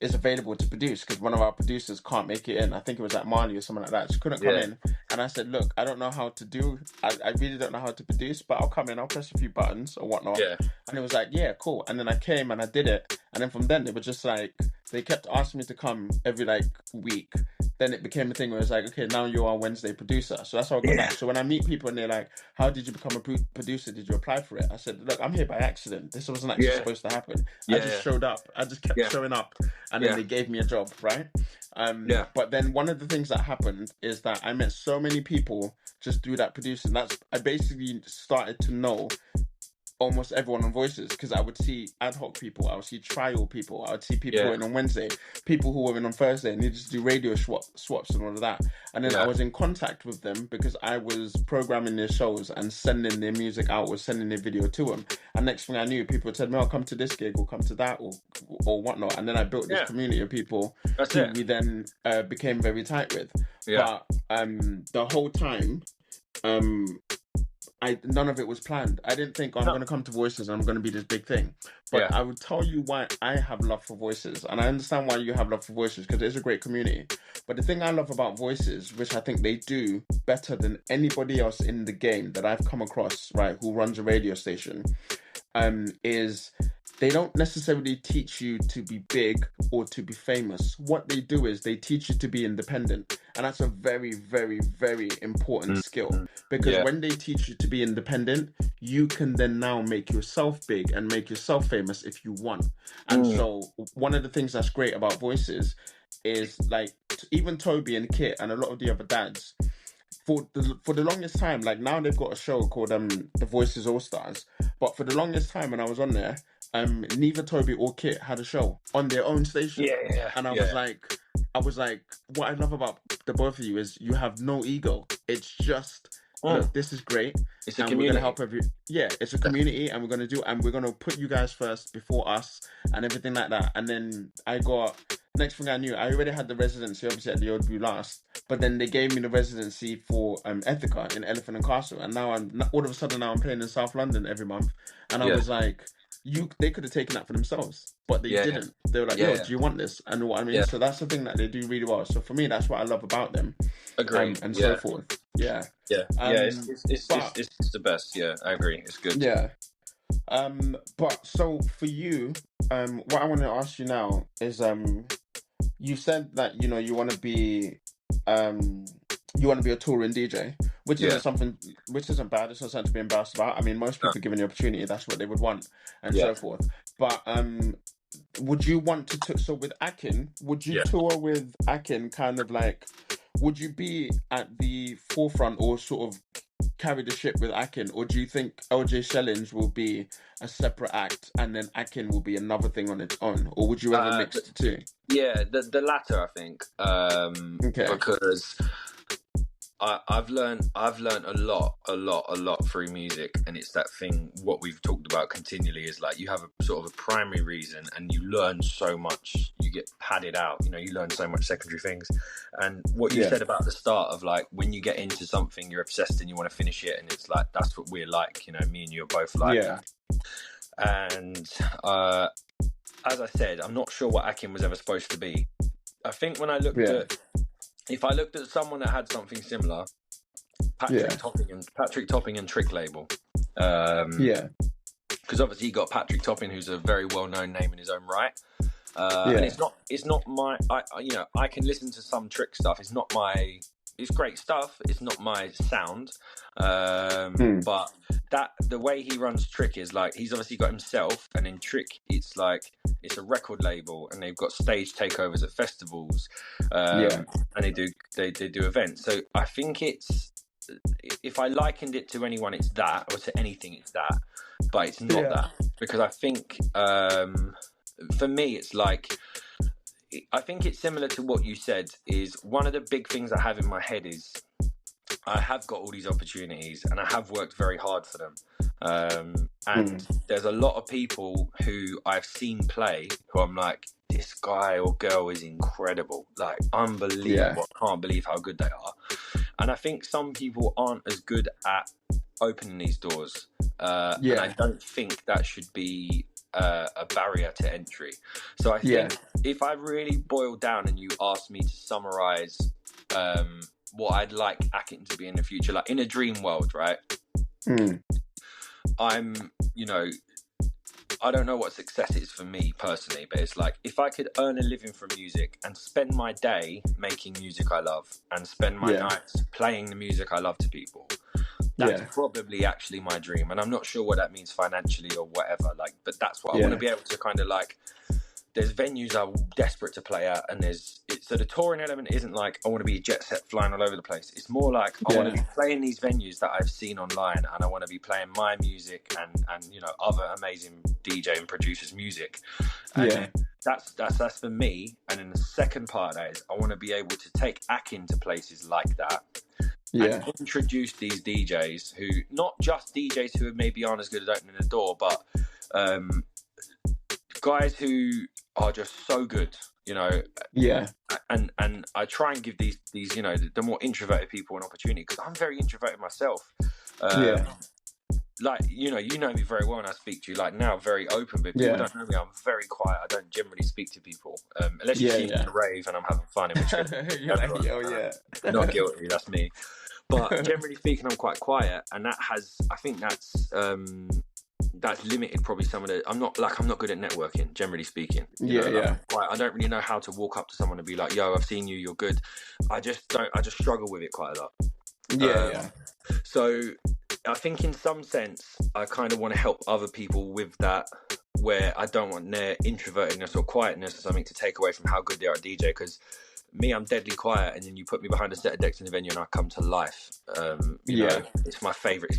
is available to produce, because one of our producers can't make it in. I think it was like Marley or something like that. She couldn't come in. And I said, look, I don't know how to do, I really don't know how to produce, but I'll come in, I'll press a few buttons or whatnot. Yeah. And it was like, yeah, cool. And then I came and I did it. And then from then they were just like, they kept asking me to come every like week. Then it became a thing where it's like, okay, now you're our Wednesday producer. So that's how I got that. So when I meet people and they're like, how did you become a producer? Did you apply for it? I said, look, I'm here by accident. This wasn't actually supposed to happen. I just showed up. I just kept showing up. And then they gave me a job, right? But then one of the things that happened is that I met so many people just through that producing. I basically started to know almost everyone on Voices, because I would see ad hoc people, I would see trial people, I would see people who were in on Wednesday, people who were in on Thursday and needed to do radio swaps and all of that. And then I was in contact with them because I was programming their shows and sending their music out or sending their video to them. And next thing I knew, people would tell me, "Oh, come to this gig or come to that or whatnot." And then I built this community of people who we then became very tight with. But the whole time, none of it was planned. I didn't think I'm going to come to Voices and I'm going to be this big thing. But I would tell you why I have love for Voices. And I understand why you have love for Voices, because it's a great community. But the thing I love about Voices, which I think they do better than anybody else in the game that I've come across, right, who runs a radio station, is they don't necessarily teach you to be big or to be famous. What they do is they teach you to be independent. And that's a very, very, very important skill. Because when they teach you to be independent, you can then now make yourself big and make yourself famous if you want. And so one of the things that's great about Voices is, like, even Toby and Kit and a lot of the other dads, for the longest time, like now they've got a show called The Voices All Stars. But for the longest time when I was on there, neither Toby or Kit had a show on their own station. And I was like, what I love about the both of you is you have no ego. It's just, look, this is great. It's a and community. We're gonna help it's a community, and we're gonna put you guys first before us and everything like that. And then next thing I knew, I already had the residency obviously at the Old Blue Last, but then they gave me the residency for Ethica in Elephant and Castle, and now all of a sudden I'm playing in South London every month, and I was like, they could have taken that for themselves, but they didn't. They were like, "Yo, do you want this?" And what I mean, so that's the thing that they do really well. So for me, that's what I love about them. Agree. And so forth. It's the best. Yeah, I agree. It's good. Yeah. But so for you, what I want to ask you now is, you said that you want to be a touring DJ, which isn't something, which isn't bad. It's not something to be embarrassed about. I mean, most people given the opportunity, that's what they would want, and so forth. But would you want to? So with Akin, would you tour with Akin? Kind of like, would you be at the forefront or sort of carry the ship with Akin, or do you think LJ Shellings will be a separate act and then Akin will be another thing on its own, or would you ever mix the two? Yeah, the latter, I think. Because I've learned a lot through music, and it's that thing what we've talked about continually is like you have a sort of a primary reason and you learn so much, you get padded out, you learn so much secondary things. And what you said about the start of like when you get into something you're obsessed and you want to finish it, and it's like that's what we're like, me and you are both like that. And as I said, I'm not sure what Akin was ever supposed to be. I think when I looked at, if I looked at someone that had something similar, Patrick Topping and Trick Label. Because obviously you got Patrick Topping, who's a very well-known name in his own right. And it's not my, I can listen to some Trick stuff. It's great stuff. It's not my sound. But the way he runs Trick is like, he's obviously got himself, and in Trick, it's like, it's a record label, and they've got stage takeovers at festivals, and they do events. So I think if I likened it to anyone, it's that, or to anything, it's that, but it's not that, because I think for me, it's like, I think it's similar to what you said. Is one of the big things I have in my head is I have got all these opportunities and I have worked very hard for them. And there's a lot of people who I've seen play who I'm like, this guy or girl is incredible, like unbelievable. I can't believe how good they are. And I think some people aren't as good at opening these doors. And I don't think that should be a barrier to entry. So I think if I really boil down and you ask me to summarize what I'd like Akin to be in the future, like in a dream world, right? I'm, you know, I don't know what success is for me personally, but it's like if I could earn a living from music and spend my day making music I love and spend my nights playing the music I love to people, that's probably actually my dream. And I'm not sure what that means financially or whatever, like, but that's what I want to be able to kind of like. There's venues I'm desperate to play at, and so the touring element isn't like I want to be a jet set flying all over the place. It's more like I want to be playing these venues that I've seen online, and I want to be playing my music and you know, other amazing DJ and producers' music. And that's for me. And then the second part of that is I want to be able to take Akin to places like that. And introduce these DJs who, not just DJs who maybe aren't as good at opening the door, but guys who are just so good, you know. And I try and give these you know, the more introverted people an opportunity, because I'm very introverted myself. Like, you know me very well, and I speak to you like now very open, but people don't know me. I'm very quiet. I don't generally speak to people unless you see me at a rave and I'm having fun, in which case, not guilty, that's me. But generally speaking, I'm quite quiet, and I think that's limited probably some of the. I'm not good at networking, generally speaking. I don't really know how to walk up to someone and be like, "Yo, I've seen you. You're good." I just struggle with it quite a lot. So I think in some sense, I kind of want to help other people with that, where I don't want their introvertedness or quietness or something to take away from how good they are at DJ, because me, I'm deadly quiet, and then you put me behind a set of decks in the venue and I come to life. You know, it's my favorite.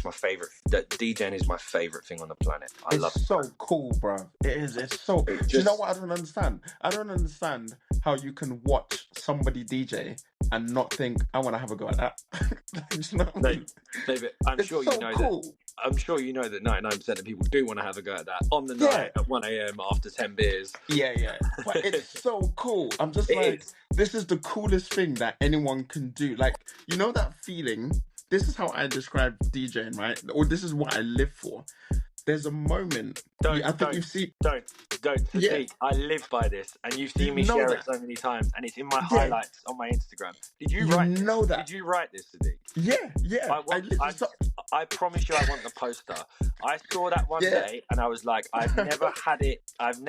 That DJing is my favorite thing on the planet. I love it. It's so cool, bro. It is. It's so. Do you know what I don't understand? I don't understand how you can watch somebody DJ and not think, I want to have a go at that. You know what I mean? David, I'm sure you know that 99% of people do want to have a go at that on the night at 1 a.m. after 10 beers. But it's so cool. I'm just this is the coolest thing that anyone can do. Like, you know that feeling? This is how I describe DJing, right? Or this is what I live for. There's a moment. Don't. I live by this, and you've seen me share it so many times, and it's in my highlights on my Instagram. Did you write that? Did you write this, Sadiq? Yeah. I promise you, I want the poster. I saw that one day, and I was like, I've never had it. Do you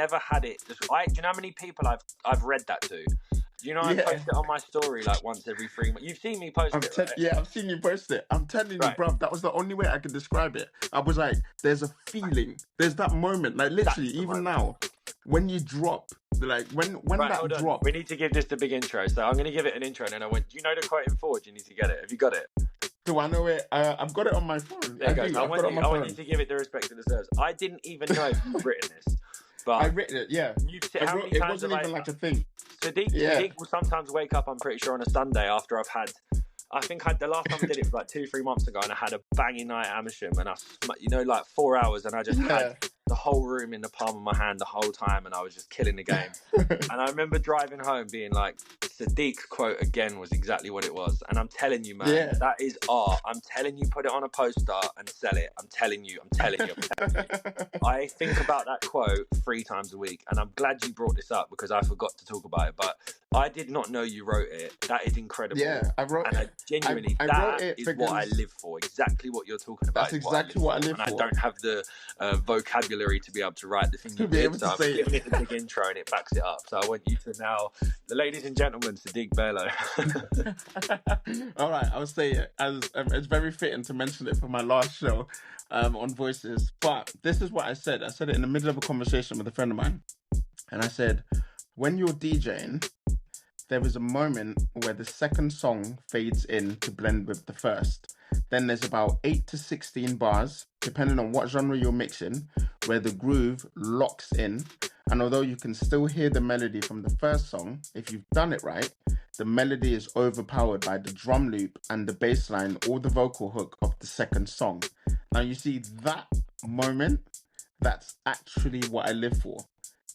know how many people I've read that to? You know, I post it on my story like once every 3 months. You've seen me post it, right? Yeah, I've seen you post it. I'm telling you, bruv, that was the only way I could describe it. I was like, there's a feeling. There's that moment. Like, literally, even now, when you drop, like, when that drop. We need to give this the big intro. So I'm going to give it an intro, and then I went, do you know the quote in Forge? You need to get it. Have you got it? Do I know it? I've got it on my phone. There you go. I want you to give it the respect it deserves. I didn't even know you'd written this. But I written it, it wasn't even like a thing. Sadiq will sometimes wake up, I'm pretty sure, on a Sunday after the last time I did it was like 2-3 months ago, and I had a banging night at Amersham, and like 4 hours, and I just had the whole room in the palm of my hand the whole time, and I was just killing the game. And I remember driving home being like, Sadiq's quote again was exactly what it was. And I'm telling you, man, that is art. I'm telling you, put it on a poster and sell it. I'm telling you. I think about that quote 3 times a week, and I'm glad you brought this up because I forgot to talk about it, but I did not know you wrote it. That is incredible. I wrote it. And genuinely, that is what I live for. Exactly what you're talking about. That's exactly what I live for. And I don't have the vocabulary to be able to write the thing you did, so I'm giving it the big intro and it backs it up. So I want you to now, the ladies and gentlemen, Sadiq Bello. All right, I'll say it. As it's very fitting to mention it for my last show on Voices. But this is what I said. I said it in the middle of a conversation with a friend of mine. And I said, when you're DJing, there is a moment where the second song fades in to blend with the first. Then there's about 8 to 16 bars, depending on what genre you're mixing, where the groove locks in. And although you can still hear the melody from the first song, if you've done it right, the melody is overpowered by the drum loop and the bass line or the vocal hook of the second song. Now you see that moment, that's actually what I live for.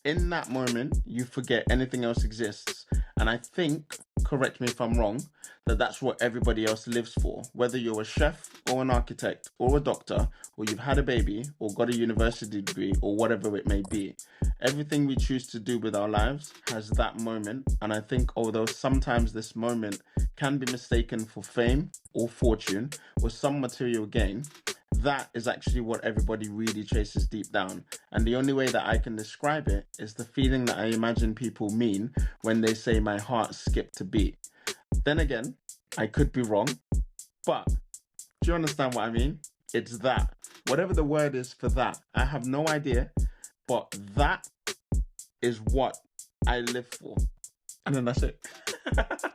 In that moment, you forget anything else exists. And I think correct me if I'm wrong, that's what everybody else lives for. Whether you're a chef or an architect or a doctor, or you've had a baby or got a university degree or whatever it may be, everything we choose to do with our lives has that moment. And I think although sometimes this moment can be mistaken for fame or fortune or some material gain, that is actually what everybody really chases deep down. And the only way that I can describe it is the feeling that I imagine people mean when they say my heart skipped a beat. Then again, I could be wrong, but do you understand what I mean? It's that. Whatever the word is for that, I have no idea, but that is what I live for. And then that's it.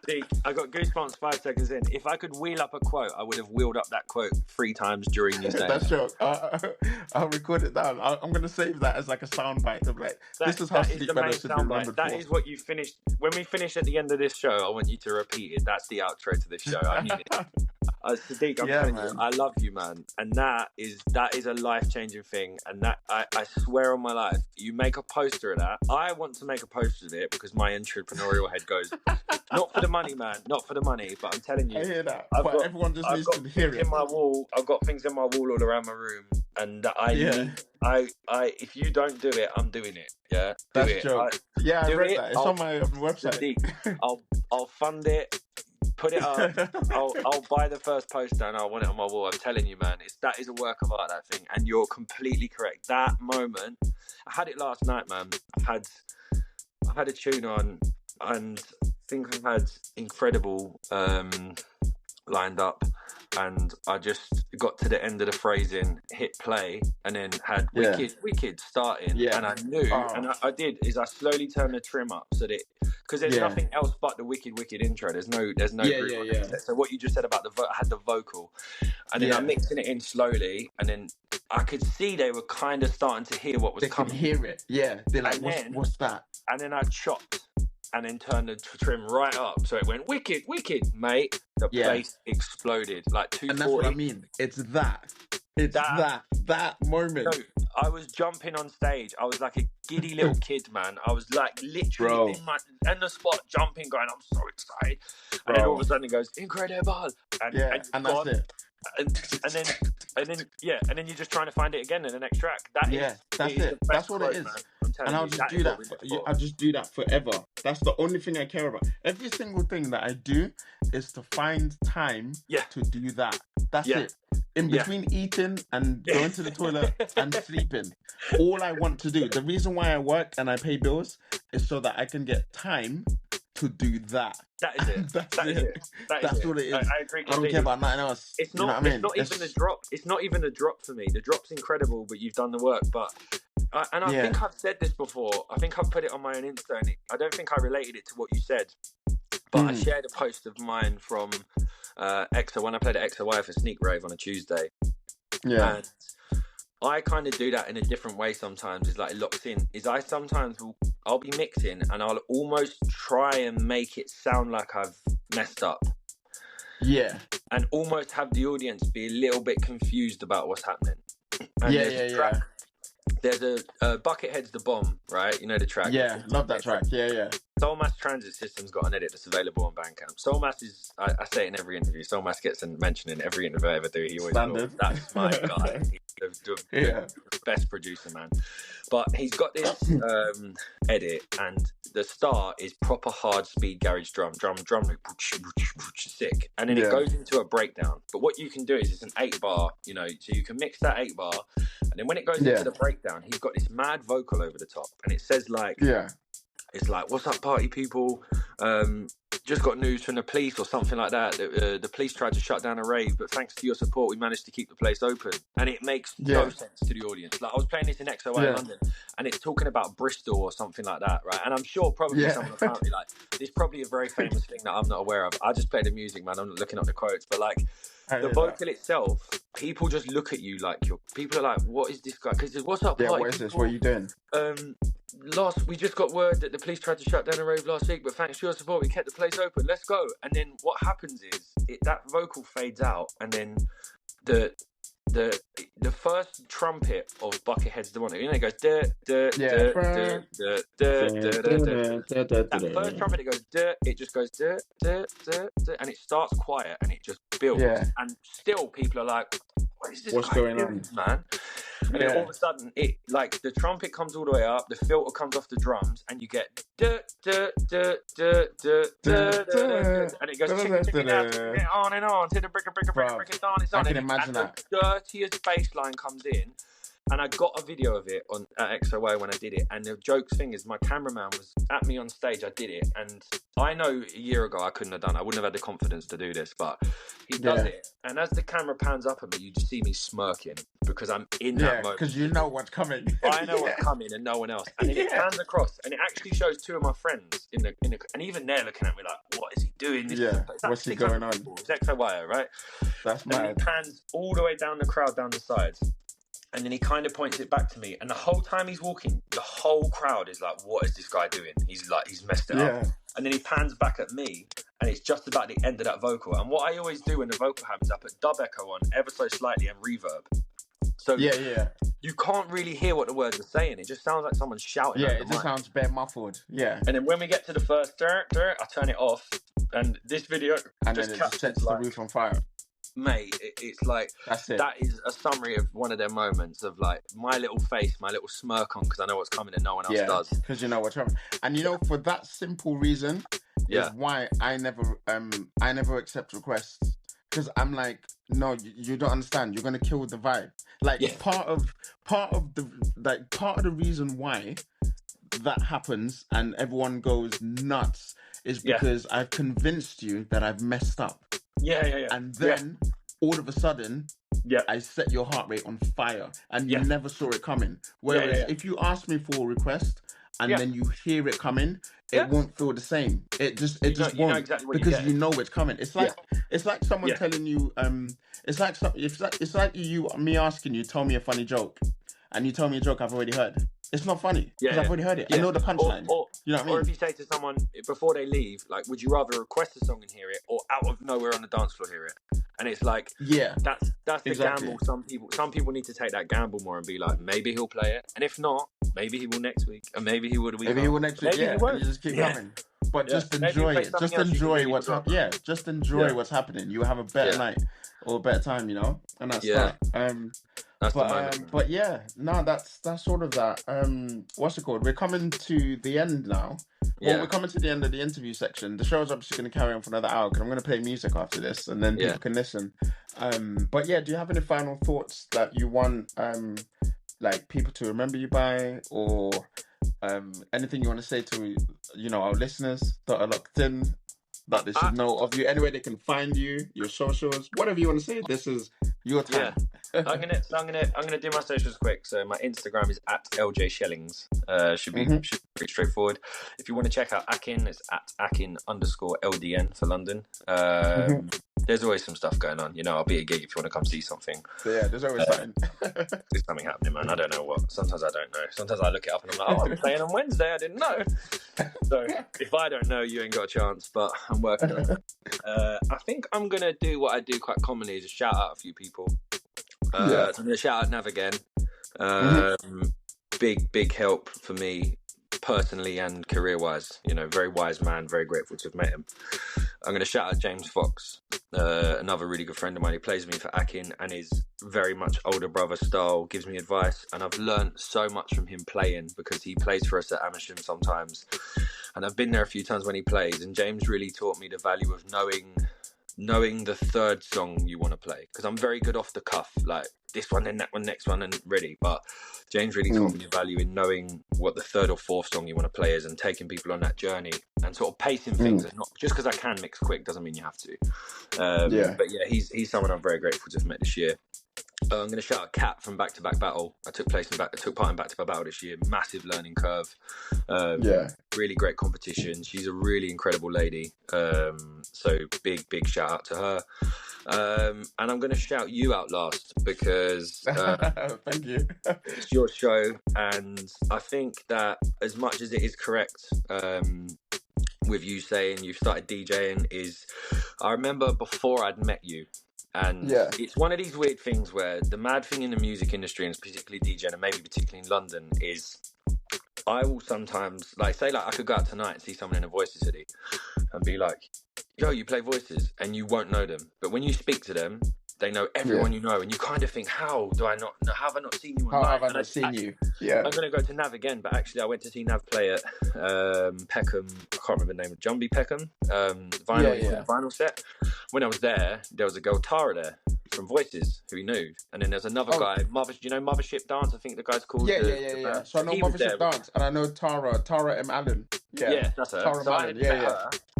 See, I got goosebumps 5 seconds in. If I could wheel up a quote, I would have wheeled up that quote 3 times during these days. That's true. I'll record it down. I'm going to save that as like a soundbite of like, this is how Sadiq Bello should be remembered That for. is what you finished. When we finish at the end of this show, I want you to repeat it. That's the outro to this show. I need it. Sadiq, I'm telling you, I love you, man. And that is a life-changing thing. And that, I swear on my life, you make a poster of that. I want to make a poster of it because my entrepreneurial head goes, not for the money, man, not for the money, but I'm telling you. I hear that, but everyone just needs to hear it. In my wall, I've got things in my wall all around my room, and if you don't do it, I'm doing it. Yeah, that's true. I read that. It's on my website. I'll fund it. Put it up. I'll buy the first poster and I'll want it on my wall. I'm telling you, man, that is a work of art, that thing. And you're completely correct. That moment, I had it last night, man. I've had a tune on, and I think I've had Incredible lined up, and I just got to the end of the phrasing, hit play, and then had Wicked starting, and I knew, and I did, is I slowly turned the trim up so that, because there's nothing else but the Wicked intro. There's no group. So what you just said about I had the vocal, and then I'm mixing it in slowly, and then I could see they were kind of starting to hear what was coming. They could hear it. Yeah, they're like, what's that? And then I chopped and then turned the trim right up, so it went wicked, mate. The place exploded like 240. And that's what I mean. It's that moment. No, I was jumping on stage. I was like a giddy little kid, man. I was like literally in the spot, jumping, going, I'm so excited. And then all of a sudden it goes, Incredible, and that's it. And then you're just trying to find it again in the next track. That's it. That's what it is. And I'll just do that. I'll just do that forever. That's the only thing I care about. Every single thing that I do is to find time to do that. That's it. In between eating and going to the toilet and sleeping, all I want to do. The reason why I work and I pay bills is so that I can get time to do that. That is it. That's what it is. I agree. I don't care about nothing else. It's not. You know what I mean? It's not even a drop. It's not even a drop for me. The drop's incredible, but you've done the work. But I think I've said this before. I think I've put it on my own Insta. And I don't think I related it to what you said. But I shared a post of mine from EXO when I played at XOY for Sneak Rave on a Tuesday. Yeah. And I kind of do that in a different way sometimes. It's like it locks in. I'll be mixing and I'll almost try and make it sound like I've messed up. Yeah. And almost have the audience be a little bit confused about what's happening. And there's a Buckethead's The Bomb, right? You know the track? Yeah, love that track. Yeah. Soulmass Transit System's got an edit that's available on Bandcamp. Soulmass is, I say it in every interview, Soulmass gets a mention in every interview I ever do. He always goes, that's my guy. He's the best producer, man. But he's got this edit, and the start is proper hard speed garage drum loop, sick. And then it goes into a breakdown. But what you can do is it's an 8-bar, so you can mix that 8-bar, and then when it goes into the breakdown, he's got this mad vocal over the top, and it says like, it's like, what's up, party people? Just got news from the police or something like that. The police tried to shut down a rave, but thanks to your support, we managed to keep the place open. And it makes no sense to the audience. Like, I was playing this in XOY in London, and it's talking about Bristol or something like that, right? And I'm sure probably someone apparently, like, there's probably a very famous thing that I'm not aware of. I just play the music, man. I'm not looking up the quotes. But, like, the vocal itself, people just look at you like people are like, what is this guy? Because what's up, party what is this? What are you doing? We just got word that the police tried to shut down a rave last week, but thanks to your support, we kept the place open. Let's go. And then what happens is that vocal fades out, and then the first trumpet of Buckethead's The One, you know, it goes duh, duh, Yeah. duh, duh, duh, duh, duh, duh, duh. That first trumpet, it goes duh, it just goes duh, duh, duh, duh, and it starts quiet and it just builds. Yeah. And still people are like, what is this What's guy going doing, on, man? And then all of a sudden, it like the trumpet comes all the way up, the filter comes off the drums, and you get duh, duh, duh, duh, duh, duh, duh, and it goes on and on to the brick it down. It's on. I can imagine that. The dirtiest bass line comes in, and I got a video of it on at XOA when I did it. And the jokes thing is, my cameraman was at me on stage. I did it, and I know a year ago I couldn't have done it. I wouldn't have had the confidence to do this, but he does it. And as the camera pans up at me, you just see me smirking because I'm in that moment. Because you know what's coming. I know what's coming, and no one else. And then it pans across, and it actually shows two of my friends in the, and even they're looking at me like, "What is he doing?" What's he going on? It's XOA, right? That's mad. And mad. it pans all the way down the crowd, down the sides. And then he kind of points it back to me. And the whole time he's walking, the whole crowd is like, what is this guy doing? He's messed it up. And then he pans back at me, and it's just about the end of that vocal. And what I always do when the vocal happens, I put dub echo on ever so slightly and reverb. So you can't really hear what the words are saying. It just sounds like someone's shouting. Yeah, it just sounds bare muffled. Yeah. And then when we get to the first I turn it off. And this video and just then it sets the roof on fire. Mate, it's like that is a summary of one of their moments of like my little face, my little smirk on because I know what's coming and no one else does. Because you know what's coming, and you know for that simple reason is why I never accept requests because I'm like, no, you don't understand. You're gonna kill the vibe. Like part of the reason why that happens and everyone goes nuts is because I've convinced you that I've messed up. And then all of a sudden, I set your heart rate on fire, and you never saw it coming. Whereas if you ask me for a request and then you hear it coming, it won't feel the same. It just won't, you know exactly because you know it's coming. It's like someone telling you, it's like me asking you, tell me a funny joke, and you tell me a joke I've already heard. It's not funny because I've already heard it. I know the punchline. You know what I mean? Or if you say to someone before they leave, like, would you rather request a song and hear it, or out of nowhere on the dance floor hear it? And it's like, that's the gamble. Some people need to take that gamble more and be like, maybe he'll play it, and if not, maybe he will next week, and maybe he will the week. Maybe he will next week. He won't. You just keep coming. But just enjoy it. Just enjoy what's happening. Yeah, just enjoy what's happening. You have a better night or a better time, you know, and that's that. But yeah, no, that's sort of that. What's it called? We're coming to the end now. Well, we're coming to the end of the interview section. The show's obviously going to carry on for another hour because I'm going to play music after this, and then people can listen. But yeah, do you have any final thoughts that you want, like people to remember you by, or anything you want to say to, you know, our listeners that are locked in, that they should know of you? Anywhere they can find you, your socials, whatever you want to say. This is your time. I'm gonna do my socials quick. So my Instagram is at LJ Shellings. Should be pretty straightforward. If you want to check out Akin, it's at Akin_LDN for London. There's always some stuff going on. You know, I'll be at a gig if you want to come see something. So yeah, there's always something. There's something happening, man. I don't know what. Sometimes I don't know. Sometimes I look it up and I'm like, oh, I'm playing on Wednesday. I didn't know. So if I don't know, you ain't got a chance. But I'm working on it. I think I'm gonna do what I do quite commonly, is just shout out a few people. So I'm gonna shout out Nav again. Big help for me personally and career-wise. You know, very wise man, very grateful to have met him. I'm going to shout out James Fox, another really good friend of mine. He plays with me for Akin and is very much older brother style, gives me advice, and I've learned so much from him playing because he plays for us at Amersham sometimes, and I've been there a few times when he plays, and James really taught me the value of knowing the third song you want to play, because I'm very good off the cuff, like this one, then that one, next one, and ready. But James really taught me the value in knowing what the third or fourth song you want to play is, and taking people on that journey and sort of pacing things. And not just because I can mix quick doesn't mean you have to. But yeah, he's someone I'm very grateful to have met this year. I'm going to shout out Kat from Back to Back Battle. I took part in Back to Back Battle this year. Massive learning curve. Really great competition. She's a really incredible lady. So big shout out to her. And I'm going to shout you out last because thank you. It's your show, and I think that as much as it is correct with you saying you've started DJing, is I remember before I'd met you, And it's one of these weird things where the mad thing in the music industry, and particularly DJing, and maybe particularly in London, is I will sometimes, like, say, like, I could go out tonight and see someone in a Voices city and be like, yo, you play Voices, and you won't know them. But when you speak to them, they know everyone you know, and you kind of think, how have I not seen you online? How have I not seen you? Yeah. I'm going to go to Nav again, but actually I went to see Nav play at Peckham, I can't remember the name, Jumbie Peckham, vinyl set. When I was there was a girl, Tara, there from Voices, who he knew. And then there's another guy, do you know Mothership Dance? I think the guy's called. Yeah. So I know Mothership Dance, and I know Tara M. Allen. Yeah, that's her. Tara So Allen.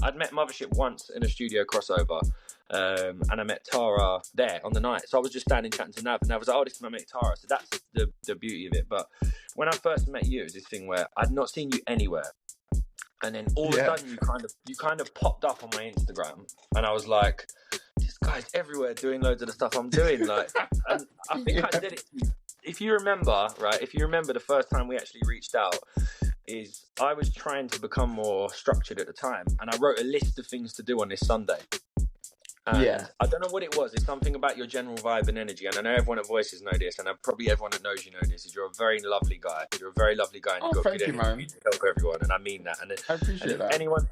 I'd met Mothership once in a studio crossover. And I met Tara there on the night. So I was just standing chatting to Nav, and I was like, oh, this is my mate Tara. So that's the beauty of it. But when I first met you, it was this thing where I'd not seen you anywhere. And then all of a sudden you kind of popped up on my Instagram, and I was like, this guy's everywhere doing loads of the stuff I'm doing. Like, and I think I did it. If you remember the first time we actually reached out, is I was trying to become more structured at the time, and I wrote a list of things to do on this Sunday. And I don't know what it was. It's something about your general vibe and energy. And I know everyone at Voices know this, and probably everyone that knows you know this, is you're a very lovely guy. You're a very lovely guy, and you've got good energy to help everyone. And I mean that. And I appreciate that.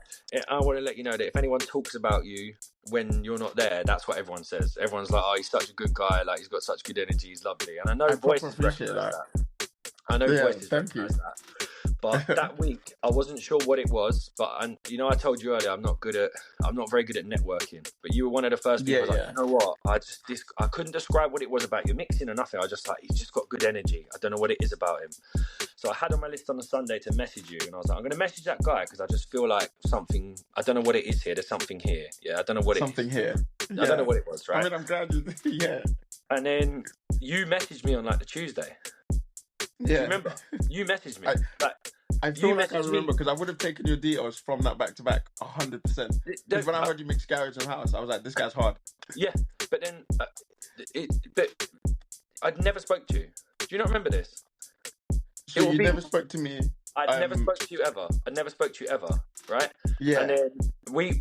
I want to let you know that if anyone talks about you when you're not there, that's what everyone says. Everyone's like, oh, he's such a good guy. Like, he's got such good energy. He's lovely. And I know Voices recognize that. I know Voices recognize that. But that week, I wasn't sure what it was. But I told you earlier, I'm not very good at networking. But you were one of the first people. Like, you know what? I couldn't describe what it was about your mixing or nothing. I was just like, he's just got good energy. I don't know what it is about him. So I had on my list on a Sunday to message you, and I was like, I'm going to message that guy because I just feel like something. I don't know what it is here. There's something here. Yeah, I don't know what it is. Something here. I don't know what it was. Right. I mean, I'm glad you. Yeah. And then you messaged me on like the Tuesday. Do you remember? You messaged me. I feel like I remember because I would have taken your details from that back to back 100%. Because when I heard you mix garage and house, I was like, this guy's hard. Yeah, but then I'd never spoke to you. Do you not remember this? So you never spoke to me? I'd never spoke to you ever. I never spoke to you ever, right? Yeah. And then we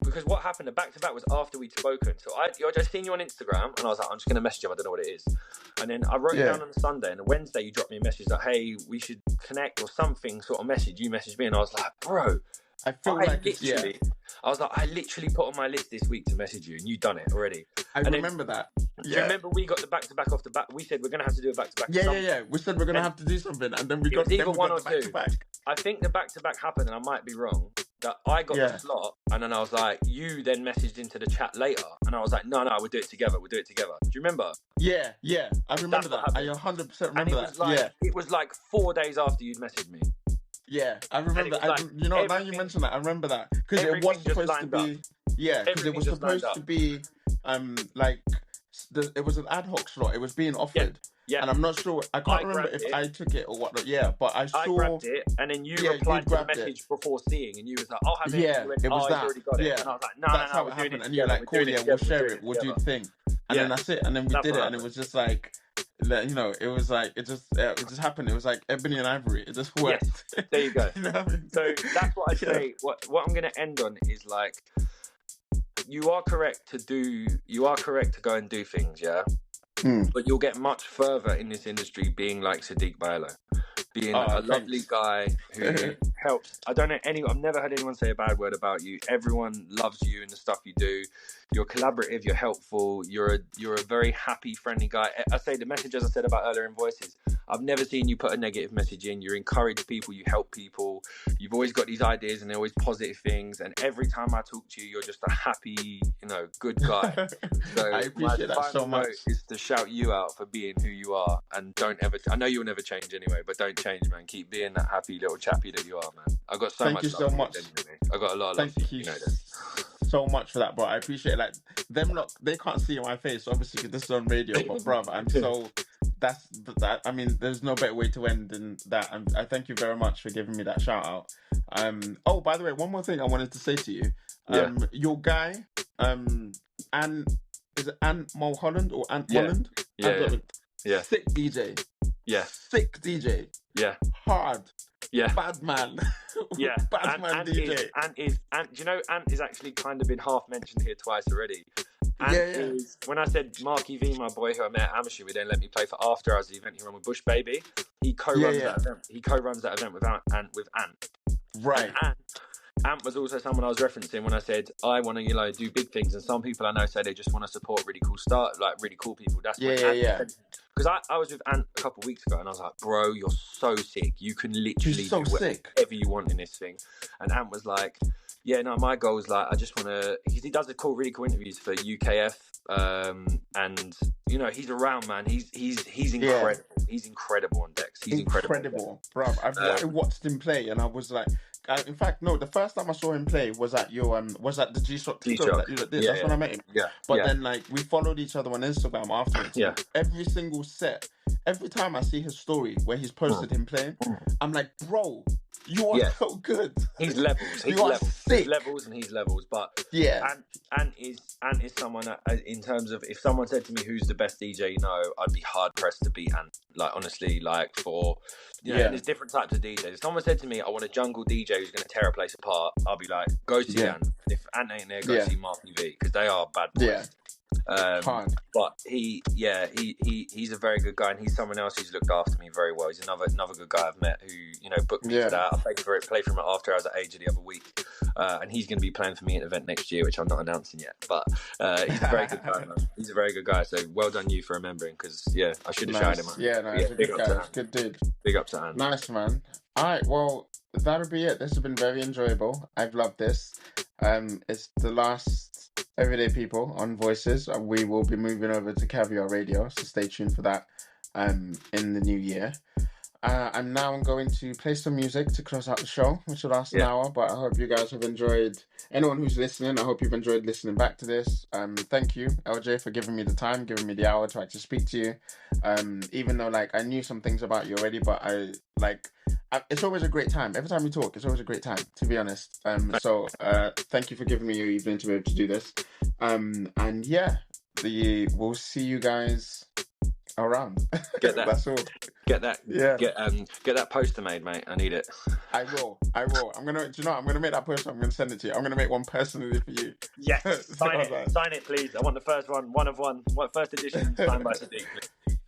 because what happened, the back-to-back was after we'd spoken. So I just seen you on Instagram, and I was like, I'm just going to message you. I don't know what it is. And then I wrote it down on a Sunday, and a Wednesday you dropped me a message like, hey, we should connect or something, sort of message. You messaged me, and I was like, bro, I literally put on my list this week to message you, and you've done it already. I remember that. Do you remember we got the back-to-back off the back? We said we're going to have to do a back-to-back. Yeah. We said we're going to have to do something, and then we got either one or two. Back-to-back. I think the back-to-back happened, and I might be wrong, that I got the slot, and then I was like, you then messaged into the chat later, and I was like, no, we'll do it together. Do you remember? Yeah. I remember that. I 100% remember that. It was like 4 days after you'd messaged me. Yeah, I remember. Now you mention that, I remember that because it was supposed to be. Yeah, because it was supposed to be, it was an ad hoc slot. It was being offered. Yeah. And I'm not sure. I can't remember if I took it or what. Yeah, but I saw. I grabbed it, and then you replied to the message before seeing, and you was like, "I'll have it." Yeah, it was that. Already got it. Yeah, and I was like, "No, that's how it happened." And you're like, "Cool, we'll share it. We'll do the thing." And then that's it. And then we did it, and it was just like. It was like it just happened. It was like ebony and ivory. It just worked. Yes, there you go. You know what I mean? So that's what I say. What I'm going to end on is like, you are correct to go and do things, yeah. But you'll get much further in this industry being like Sadiq Bello, being a lovely guy who helps. I've never heard anyone say a bad word about you. Everyone loves you and the stuff you do. You're collaborative, you're helpful, you're a very happy, friendly guy. I say the message, as I said about earlier in Voices, I've never seen you put a negative message in. You encourage people, you help people. You've always got these ideas and they're always positive things. And every time I talk to you, you're just a happy, good guy. So I appreciate that so much. Is to shout you out for being who you are, and don't ever. I know you'll never change anyway, but don't change, man. Keep being that happy little chappy that you are, man. I got so much. Thank you so much. I got a lot of love. Thank you. So much for that, bro. I appreciate it. Like them lot, they can't see my face, obviously, because this is on radio. But bruv, I'm so that's that. I mean, there's no better way to end than that. I thank you very much for giving me that shout out. Oh, by the way, one more thing I wanted to say to you. Your guy, is it Ant Mulholland or Ant Holland? Yeah. Sick DJ. Yeah. Sick DJ. Yeah. Hard. Yeah. Bad man. Yeah. Bad man DJ. Ant is, do you know, Ant is actually kind of been half mentioned here twice already. Ant is, when I said Marky V, my boy who I met at Amersham, who then let me play for After Hours, the event he ran with Bush Baby. He co-runs that event. He co-runs that event with Ant. Right. And Ant was also someone I was referencing when I said I want to, do big things. And some people I know say they just want to support really cool really cool people. That's because I was with Ant a couple of weeks ago, and I was like, bro, you're so sick. You can literally do whatever you want in this thing. And Ant was like, yeah, no, my goal is I just want to. He does really cool interviews for UKF, and he's around, man. He's incredible. He's incredible on decks. He's incredible, bro. I watched him play, and I was like, in fact, no. The first time I saw him play was at the G-Shock. That's when I met him. Yeah. But then we followed each other on Instagram afterwards. Yeah. Every single set, every time I see his story where he's posted him playing, I'm like, bro, you are so good. He's levels. He's levels, and he's levels. But Ant is someone that, in terms of, if someone said to me who's the best DJ I'd be hard pressed to beat Ant. Honestly, for there's different types of DJs. If someone said to me, I want a jungle DJ who's going to tear a place apart, I'll be like, go see Ant. If Ant ain't there, go see Marky V, because they are bad boys. Yeah. But he's a very good guy, and he's someone else who's looked after me very well. He's another good guy I've met who booked me for that. I played for him after I was at Asia the other week, and he's going to be playing for me at an event next year, which I'm not announcing yet. But he's a very good guy, man. He's a very good guy. So well done you for remembering, because I should have shouted him out. Yeah, no, he's a good guy. Good dude. Big up to Ant. Nice, man. All right, well, that'll be it. This has been very enjoyable. I've loved this. It's the last Everyday People on Voices. We will be moving over to Caviar Radio, so stay tuned for that in the new year. I'm now going to play some music to close out the show, which will last an hour, but I hope you guys have enjoyed. Anyone who's listening, I hope you've enjoyed listening back to this. Thank you, LJ, for giving me the time, giving me the hour to actually speak to you. Even though I knew some things about you already, but it's always a great time. Every time we talk, it's always a great time, to be honest. So thank you for giving me your evening to be able to do this. We'll see you guys around. Get that. That's all. Get that. Yeah. Get that poster made, mate. I need it. I will. I'm gonna make that poster. I'm gonna send it to you. I'm gonna make one personally for you. Yes. Sign it, please. I want the first one of one. First edition, signed by Sadiq, please.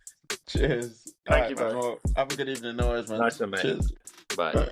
Cheers. Thank you, man. Well, have a good evening, man. Nice one, mate. Cheers. Bye. Bye.